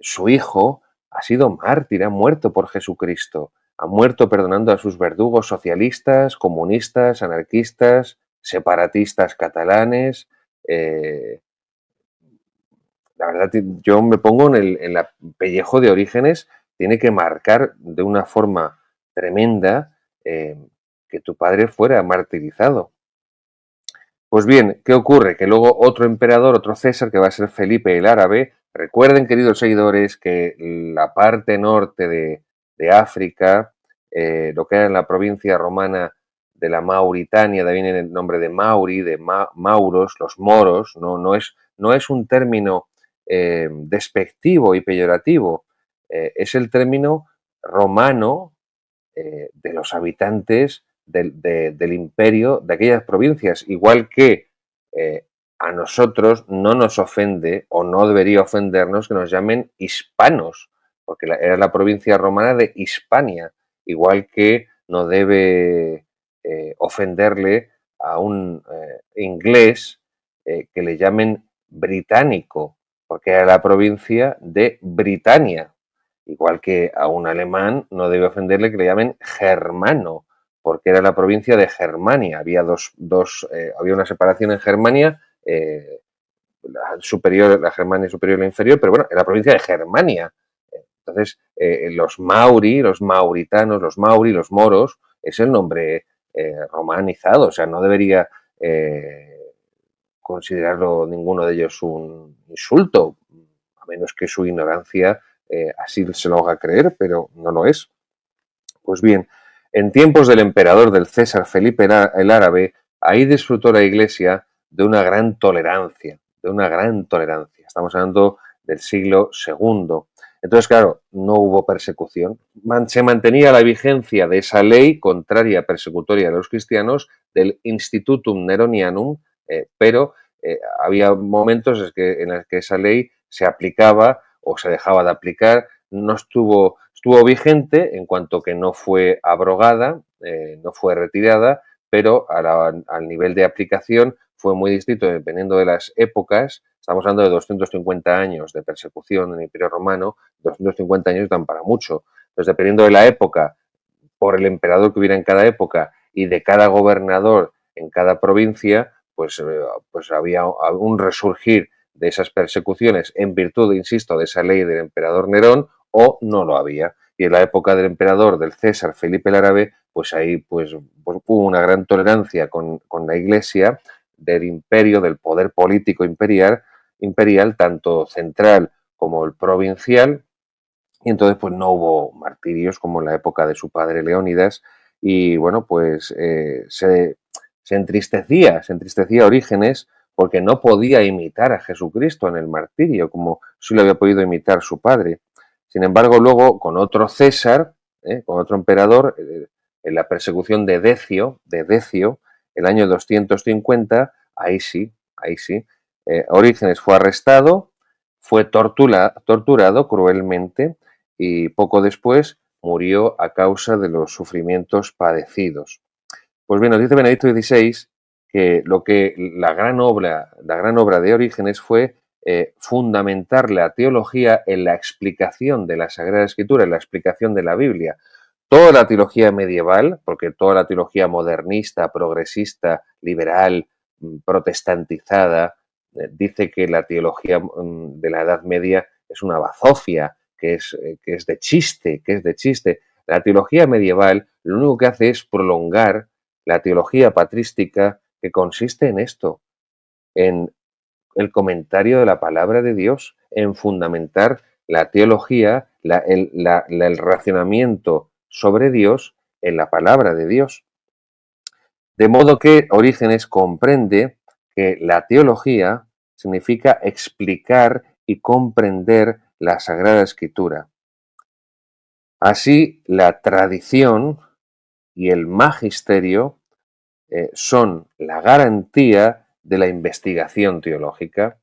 su hijo ha sido mártir, ha muerto por Jesucristo, ha muerto perdonando a sus verdugos socialistas, comunistas, anarquistas, separatistas catalanes. eh, la verdad, yo me pongo en el pellejo de Orígenes, tiene que marcar de una forma tremenda que tu padre fuera martirizado. Pues bien, ¿qué ocurre? Que luego otro emperador, otro César, que va a ser Felipe el Árabe, recuerden, queridos seguidores, que la parte norte de África, lo que era en la provincia romana de la Mauritania, de ahí viene el nombre de Mauri, de Mauros, los moros, no es un término despectivo y peyorativo, es el término romano de los habitantes del imperio de aquellas provincias, igual que a nosotros no nos ofende o no debería ofendernos que nos llamen hispanos, porque era la provincia romana de Hispania, igual que no debe ofenderle a un inglés que le llamen británico, porque era la provincia de Britania, igual que a un alemán no debe ofenderle que le llamen germano, porque era la provincia de Germania. Había había una separación en Germania, la Germania superior y la inferior, pero bueno, era la provincia de Germania. Entonces, los mauri, los mauritanos, los mauri, los moros, es el nombre romanizado, o sea, no debería considerarlo ninguno de ellos un insulto, a menos que su ignorancia así se lo haga creer, pero no lo es. Pues bien, en tiempos del emperador del César Felipe el Árabe, ahí disfrutó la Iglesia de una gran tolerancia, de una gran tolerancia. Estamos hablando del siglo II. Entonces, claro, no hubo persecución. Se mantenía la vigencia de esa ley contraria persecutoria de los cristianos, del Institutum Neronianum, pero había momentos en los que esa ley se aplicaba o se dejaba de aplicar, no estuvo vigente en cuanto que no fue abrogada, no fue retirada, pero al nivel de aplicación fue muy distinto dependiendo de las épocas. Estamos hablando de 250 años de persecución en el Imperio Romano, 250 años dan para mucho. Entonces, dependiendo de la época, por el emperador que hubiera en cada época y de cada gobernador en cada provincia, pues había un resurgir de esas persecuciones en virtud, insisto, de esa ley del emperador Nerón, o no lo había. Y en la época del emperador, del César Felipe el Árabe, pues ahí pues hubo una gran tolerancia con la Iglesia, del imperio, del poder político imperial, tanto central como el provincial, y entonces pues no hubo martirios como en la época de su padre Leónidas y bueno, pues se entristecía Orígenes porque no podía imitar a Jesucristo en el martirio como sí lo había podido imitar su padre. Sin embargo, luego con otro César, con otro emperador, en la persecución de Decio, el año 250, ahí sí, Orígenes fue arrestado, fue torturado cruelmente y poco después murió a causa de los sufrimientos padecidos. Pues bien, nos dice Benedicto XVI que la gran obra de Orígenes fue fundamentar la teología en la explicación de la Sagrada Escritura, en la explicación de la Biblia. Toda la teología medieval, porque toda la teología modernista, progresista, liberal, protestantizada, dice que la teología de la Edad Media es una bazofia, que es de chiste, que es de chiste. La teología medieval lo único que hace es prolongar la teología patrística, que consiste en esto, en el comentario de la palabra de Dios, en fundamentar la teología, el racionamiento sobre Dios en la palabra de Dios. De modo que Orígenes comprende que la teología significa explicar y comprender la Sagrada Escritura. Así, la tradición y el magisterio son la garantía de la investigación teológica.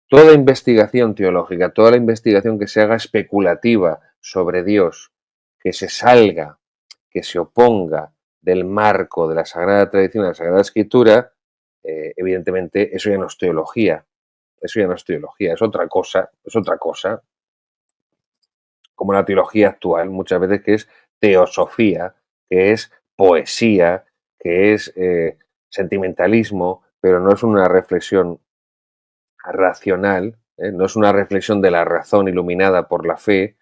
Toda investigación teológica, toda la investigación que se haga especulativa sobre Dios, que se salga, que se oponga del marco de la Sagrada Tradición, de la Sagrada Escritura, evidentemente eso ya no es teología, eso ya no es teología, es otra cosa, como la teología actual, muchas veces que es teosofía, que es poesía, que es sentimentalismo, pero no es una reflexión racional, no es una reflexión de la razón iluminada por la fe,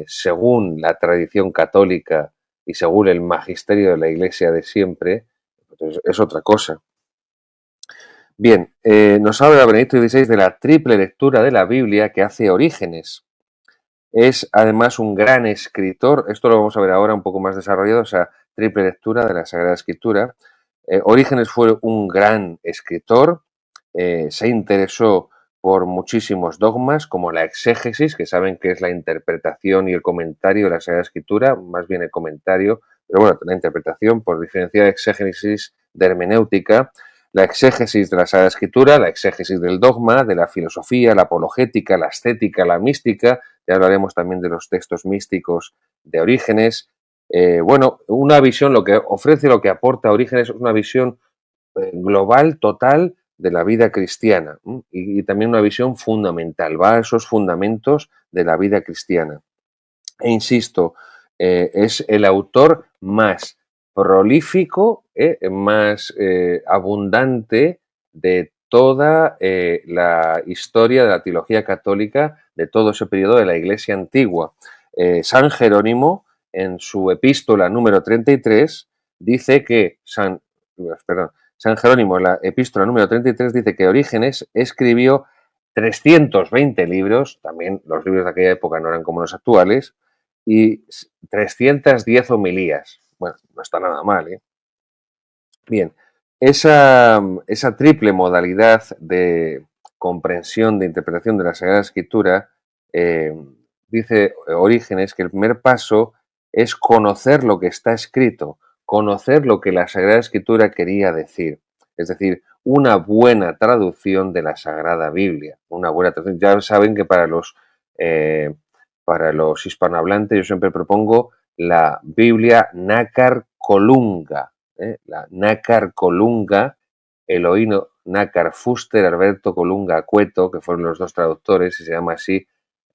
según la tradición católica y según el magisterio de la Iglesia de siempre, entonces es otra cosa. Bien, nos habla Benedicto XVI de la triple lectura de la Biblia que hace Orígenes. Es además un gran escritor, esto lo vamos a ver ahora un poco más desarrollado, esa triple lectura de la Sagrada Escritura. Orígenes fue un gran escritor, se interesó por muchísimos dogmas, como la exégesis, que saben que es la interpretación y el comentario de la Sagrada Escritura, más bien el comentario, pero bueno, la interpretación, por diferencia de exégesis de hermenéutica, la exégesis de la Sagrada Escritura, la exégesis del dogma, de la filosofía, la apologética, la estética, la mística, ya hablaremos también de los textos místicos de Orígenes. Bueno, una visión, lo que ofrece, lo que aporta Orígenes es una visión global, total, de la vida cristiana y también una visión fundamental, va a esos fundamentos de la vida cristiana. E insisto, es el autor más prolífico, más abundante de toda la historia de la teología católica de todo ese periodo de la Iglesia antigua. San Jerónimo, en su epístola número 33, dice que San Jerónimo, en la epístola número 33, dice que Orígenes escribió 320 libros, también los libros de aquella época no eran como los actuales, y 310 homilías. Bueno, no está nada mal, ¿eh? Bien, esa triple modalidad de comprensión, de interpretación de la Sagrada Escritura, dice Orígenes que el primer paso es conocer lo que está escrito, conocer lo que la Sagrada Escritura quería decir. Es decir, una buena traducción de la Sagrada Biblia. Una buena traducción. Ya saben que para los hispanohablantes yo siempre propongo la Biblia Nácar Colunga, la Nácar Colunga, Eloíno Nácar Fuster, Alberto Colunga Cueto, que fueron los dos traductores, y se llama así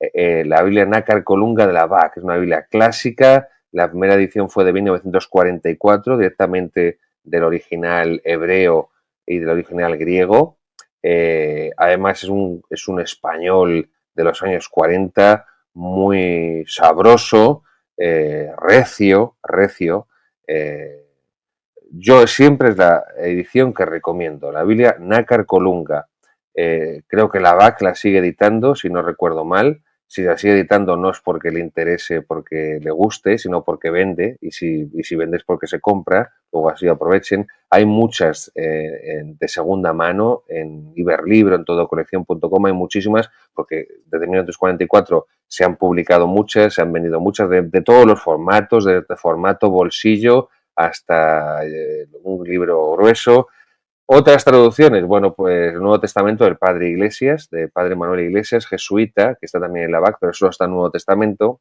la Biblia Nácar Colunga de la BAC, es una Biblia clásica, la primera edición fue de 1944, directamente del original hebreo y del original griego. Además es un español de los años 40, muy sabroso, recio. Yo siempre es la edición que recomiendo, la Biblia Nácar Colunga. Creo que la BAC la sigue editando, si no recuerdo mal, Si la sigue editando no es porque le interese, porque le guste, sino porque vende, y si vende es porque se compra, luego así aprovechen. Hay muchas de segunda mano, en Iberlibro, en todocolección.com, hay muchísimas, porque desde 1944 se han publicado muchas, se han vendido muchas, de todos los formatos, desde formato bolsillo hasta un libro grueso. Otras traducciones, bueno, pues el Nuevo Testamento del Padre Iglesias, de Padre Manuel Iglesias, jesuita, que está también en la BAC, pero solo está en el Nuevo Testamento.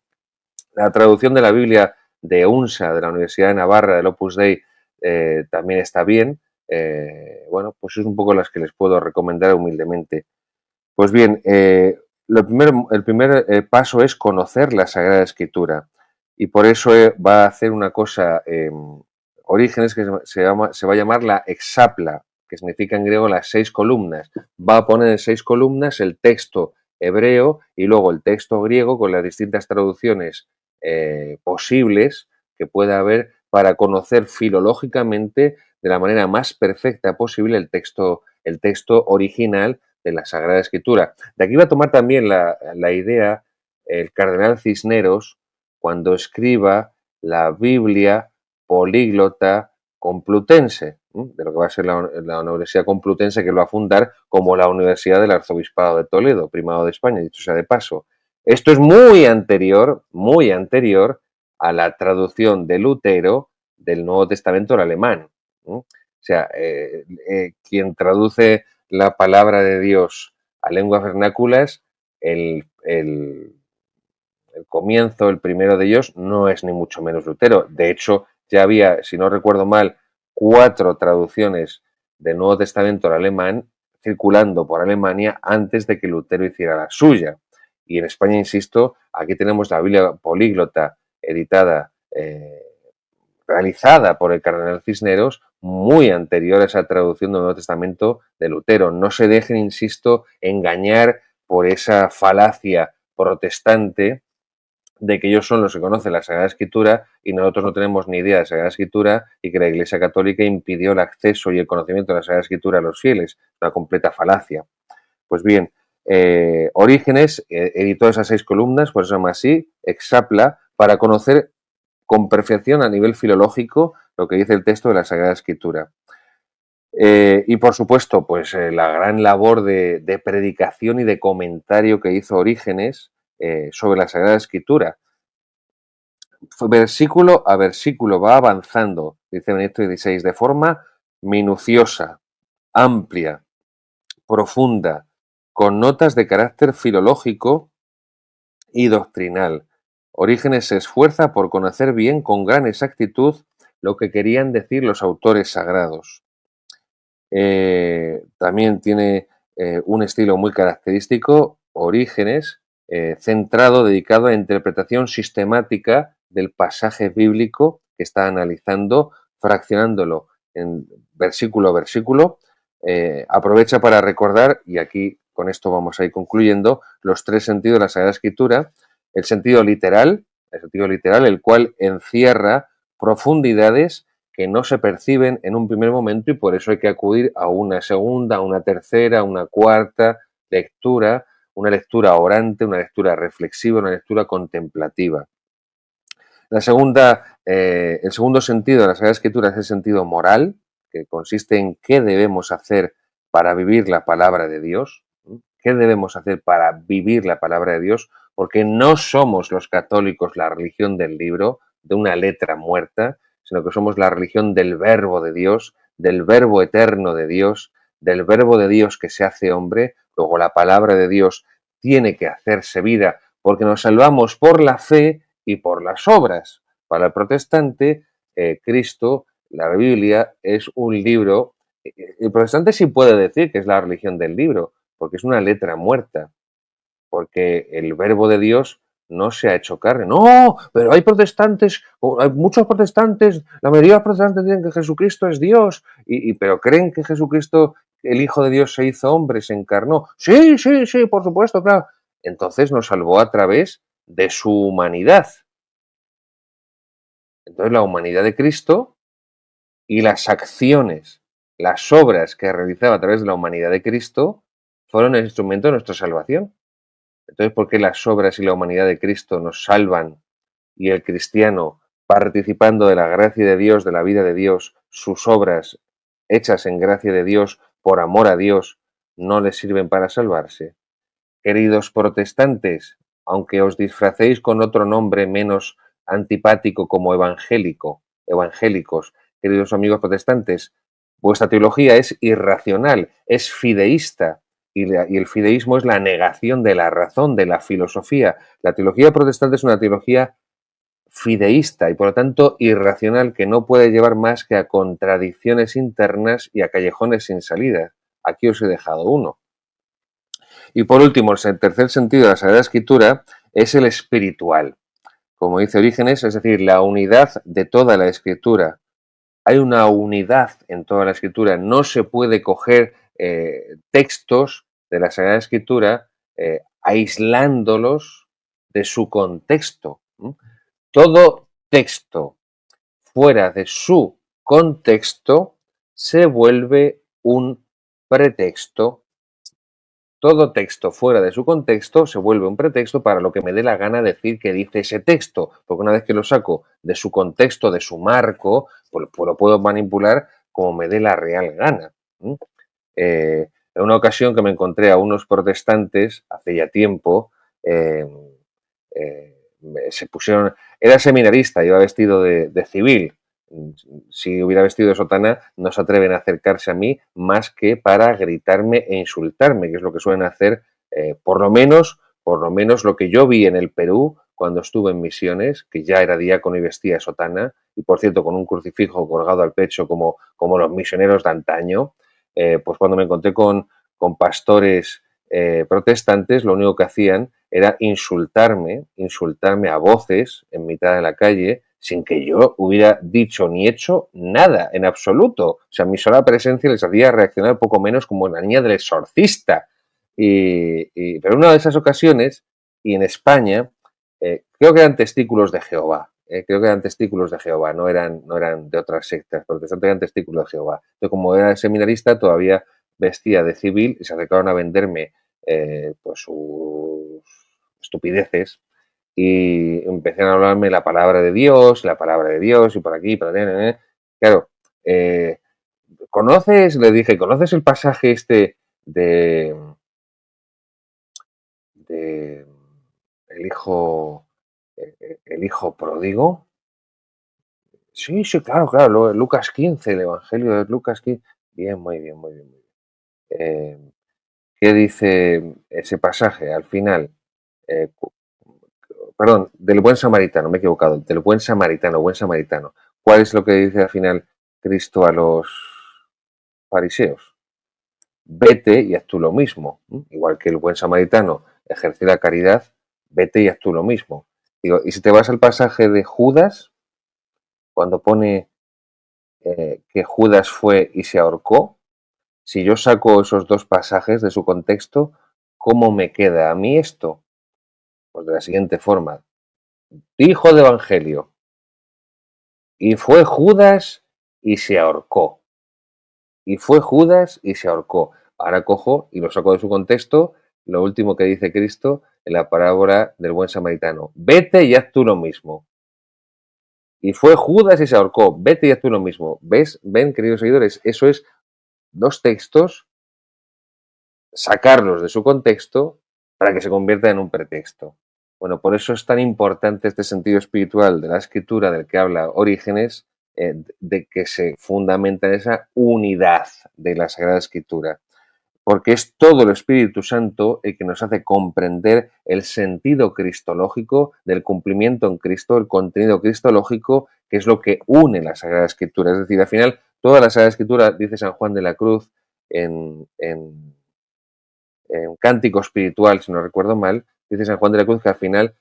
La traducción de la Biblia de UNSA, de la Universidad de Navarra, del Opus Dei, también está bien. Bueno, pues es un poco las que les puedo recomendar humildemente. Pues bien, el primer paso es conocer la Sagrada Escritura. Y por eso va a hacer una cosa, Orígenes, que se va a llamar la exapla, que significa en griego las 6 columnas. Va a poner en 6 columnas el texto hebreo y luego el texto griego con las distintas traducciones posibles que pueda haber para conocer filológicamente de la manera más perfecta posible el texto original de la Sagrada Escritura. De aquí va a tomar también la idea el cardenal Cisneros cuando escriba la Biblia políglota complutense, de lo que va a ser la Universidad Complutense, que lo va a fundar como la Universidad del Arzobispado de Toledo, primado de España, dicho sea de paso. Esto es muy anterior a la traducción de Lutero del Nuevo Testamento al alemán. O sea, quien traduce la palabra de Dios a lenguas vernáculas, el comienzo, el primero de ellos, no es ni mucho menos Lutero. De hecho, ya había, si no recuerdo mal, 4 traducciones del Nuevo Testamento al alemán circulando por Alemania antes de que Lutero hiciera la suya. Y en España, insisto, aquí tenemos la Biblia políglota editada, realizada por el cardenal Cisneros, muy anterior a esa traducción del Nuevo Testamento de Lutero. No se dejen, insisto, engañar por esa falacia protestante de que ellos son los que conocen la Sagrada Escritura y nosotros no tenemos ni idea de la Sagrada Escritura y que la Iglesia Católica impidió el acceso y el conocimiento de la Sagrada Escritura a los fieles. Una completa falacia. Pues bien, Orígenes editó esas 6 columnas, por eso se llama así, exapla, para conocer con perfección a nivel filológico lo que dice el texto de la Sagrada Escritura. Y por supuesto, pues la gran labor de predicación y de comentario que hizo Orígenes sobre la Sagrada Escritura. Versículo a versículo va avanzando, dice Benedicto XVI, de forma minuciosa, amplia, profunda, con notas de carácter filológico y doctrinal. Orígenes se esfuerza por conocer bien con gran exactitud lo que querían decir los autores sagrados. También tiene un estilo muy característico, Orígenes, centrado, dedicado a la interpretación sistemática del pasaje bíblico que está analizando, fraccionándolo en versículo a versículo. Aprovecha para recordar, y aquí con esto vamos a ir concluyendo, los 3 sentidos de la Sagrada Escritura. El sentido literal, el cual encierra profundidades que no se perciben en un primer momento y por eso hay que acudir a una segunda, a una tercera, a una cuarta lectura, una lectura orante, una lectura reflexiva, una lectura contemplativa. El segundo sentido de la Sagrada Escritura es el sentido moral, que consiste en qué debemos hacer para vivir la palabra de Dios, qué debemos hacer para vivir la palabra de Dios, porque no somos los católicos la religión del libro, de una letra muerta, sino que somos la religión del verbo de Dios, del verbo eterno de Dios, del verbo de Dios que se hace hombre. Luego la palabra de Dios tiene que hacerse vida, porque nos salvamos por la fe y por las obras. Para el protestante, Cristo, la Biblia, es un libro. El protestante sí puede decir que es la religión del libro, porque es una letra muerta, porque el verbo de Dios no se ha hecho carne. No, pero hay protestantes, hay muchos protestantes, la mayoría de los protestantes dicen que Jesucristo es Dios, pero creen que Jesucristo, el Hijo de Dios, se hizo hombre, se encarnó. Sí, sí, sí, por supuesto, claro. Entonces nos salvó a través de su humanidad. Entonces la humanidad de Cristo y las acciones, las obras que realizaba a través de la humanidad de Cristo fueron el instrumento de nuestra salvación. Entonces, ¿por qué las obras y la humanidad de Cristo nos salvan y el cristiano, participando de la gracia de Dios, de la vida de Dios, sus obras hechas en gracia de Dios, por amor a Dios, no les sirven para salvarse? Queridos protestantes, aunque os disfracéis con otro nombre menos antipático como evangélicos, queridos amigos protestantes, vuestra teología es irracional, es fideísta, y el fideísmo es la negación de la razón, de la filosofía. La teología protestante es una teología fideísta y por lo tanto irracional, que no puede llevar más que a contradicciones internas y a callejones sin salida. Aquí os he dejado uno. Y por último, el tercer sentido de la Sagrada Escritura es el espiritual. Como dice Orígenes, es decir, la unidad de toda la Escritura. Hay una unidad en toda la Escritura. No se puede coger textos de la Sagrada Escritura aislándolos de su contexto. Todo texto fuera de su contexto se vuelve un pretexto. Todo texto fuera de su contexto se vuelve un pretexto para lo que me dé la gana decir que dice ese texto, porque una vez que lo saco de su contexto, de su marco, pues lo puedo manipular como me dé la real gana. En una ocasión que me encontré a unos protestantes, hace ya tiempo, eh, se pusieron, era seminarista, iba vestido de civil. Si hubiera vestido de sotana, no se atreven a acercarse a mí más que para gritarme e insultarme, que es lo que suelen hacer, por lo menos lo que yo vi en el Perú cuando estuve en misiones, que ya era diácono y vestía de sotana, y por cierto con un crucifijo colgado al pecho como los misioneros de antaño. Pues cuando me encontré con pastores protestantes, lo único que hacían era insultarme a voces en mitad de la calle, sin que yo hubiera dicho ni hecho nada en absoluto. O sea, mi sola presencia les hacía reaccionar poco menos como la niña del exorcista. Pero en una de esas ocasiones, y en España, creo que eran testículos de Jehová. Creo que eran testículos de Jehová, no eran de otras sectas protestantes, eran testículos de Jehová. Yo, como era seminarista, todavía vestía de civil y se acercaron a venderme pues sus estupideces, y empezaron a hablarme la palabra de Dios, y por aquí, por allá. Claro, le dije, ¿conoces el pasaje este de el hijo pródigo? Sí, sí, claro, claro, Lucas 15, el Evangelio de Lucas 15. Bien, muy bien, muy bien, muy bien. Eh, ¿Qué dice ese pasaje al final? Eh, Perdón, del buen samaritano, me he equivocado, del buen samaritano, buen samaritano. ¿Cuál es lo que dice al final Cristo a los fariseos? Vete y haz tú lo mismo. Igual que el buen samaritano ejerce la caridad, vete y haz tú lo mismo. Digo, y si te vas al pasaje de Judas, cuando pone que Judas fue y se ahorcó, si yo saco esos dos pasajes de su contexto, ¿cómo me queda a mí esto? Pues de la siguiente forma. Hijo de Evangelio, y fue Judas y se ahorcó. Y fue Judas y se ahorcó. Ahora cojo y lo saco de su contexto, lo último que dice Cristo en la parábola del buen samaritano. Vete y haz tú lo mismo. Y fue Judas y se ahorcó. Vete y haz tú lo mismo. ¿Ves? ¿Ven, queridos seguidores? Eso es dos textos, sacarlos de su contexto para que se convierta en un pretexto. Bueno, por eso es tan importante este sentido espiritual de la escritura del que habla Orígenes, de que se fundamenta en esa unidad de la Sagrada Escritura, porque es todo el Espíritu Santo el que nos hace comprender el sentido cristológico del cumplimiento en Cristo, el contenido cristológico, que es lo que une la Sagrada Escritura. Es decir, al final, toda la Sagrada Escritura, dice San Juan de la Cruz en Cántico Espiritual, si no recuerdo mal, dice San Juan de la Cruz que al final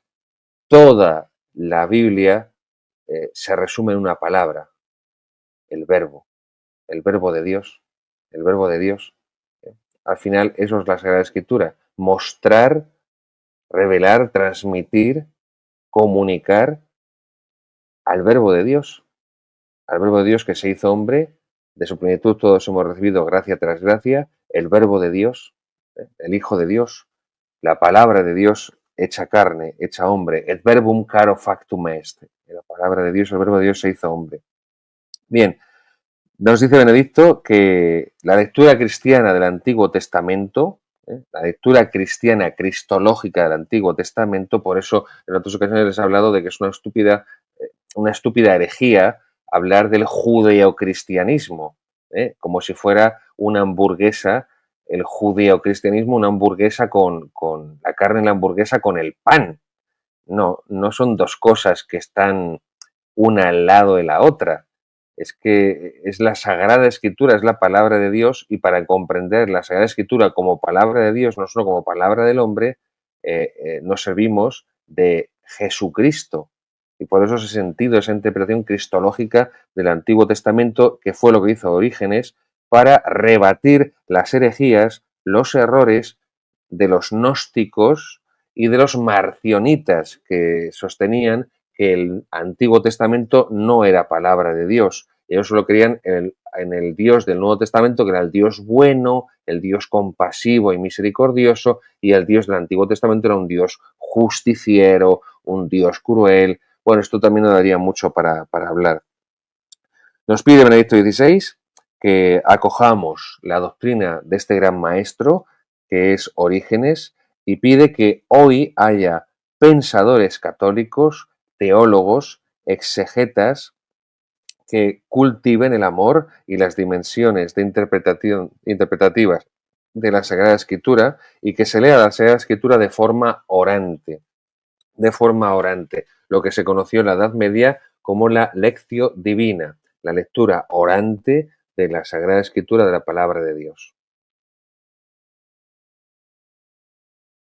toda la Biblia se resume en una palabra, el verbo de Dios, el verbo de Dios. Al final eso es la Sagrada Escritura, mostrar, revelar, transmitir, comunicar al verbo de Dios que se hizo hombre, de su plenitud todos hemos recibido gracia tras gracia, el verbo de Dios, el Hijo de Dios, la palabra de Dios hecha carne, hecha hombre, et verbum caro factum est. La palabra de Dios, el verbo de Dios se hizo hombre. Bien, nos dice Benedicto que la lectura cristiana del Antiguo Testamento, la lectura cristiana cristológica del Antiguo Testamento, por eso en otras ocasiones les he hablado de que es una estúpida herejía hablar del judeocristianismo, como si fuera una hamburguesa, el judeocristianismo, una hamburguesa con la carne en la hamburguesa con el pan. No, no son dos cosas que están una al lado de la otra. Es que es la Sagrada Escritura, es la palabra de Dios, y para comprender la Sagrada Escritura como palabra de Dios, no solo como palabra del hombre, nos servimos de Jesucristo. Y por eso ese sentido, esa interpretación cristológica del Antiguo Testamento, que fue lo que hizo Orígenes, para rebatir las herejías, los errores de los gnósticos y de los marcionitas, que sostenían que el Antiguo Testamento no era palabra de Dios. Ellos solo creían en el Dios del Nuevo Testamento, que era el Dios bueno, el Dios compasivo y misericordioso, y el Dios del Antiguo Testamento era un Dios justiciero, un Dios cruel. Bueno, esto también nos daría mucho para hablar. Nos pide Benedicto XVI que acojamos la doctrina de este gran maestro, que es Orígenes, y pide que hoy haya pensadores católicos, teólogos, exegetas, que cultiven el amor y las dimensiones de interpretativas de la Sagrada Escritura, y que se lea la Sagrada Escritura de forma orante, lo que se conoció en la Edad Media como la lectio divina, la lectura orante de la Sagrada Escritura, de la palabra de Dios.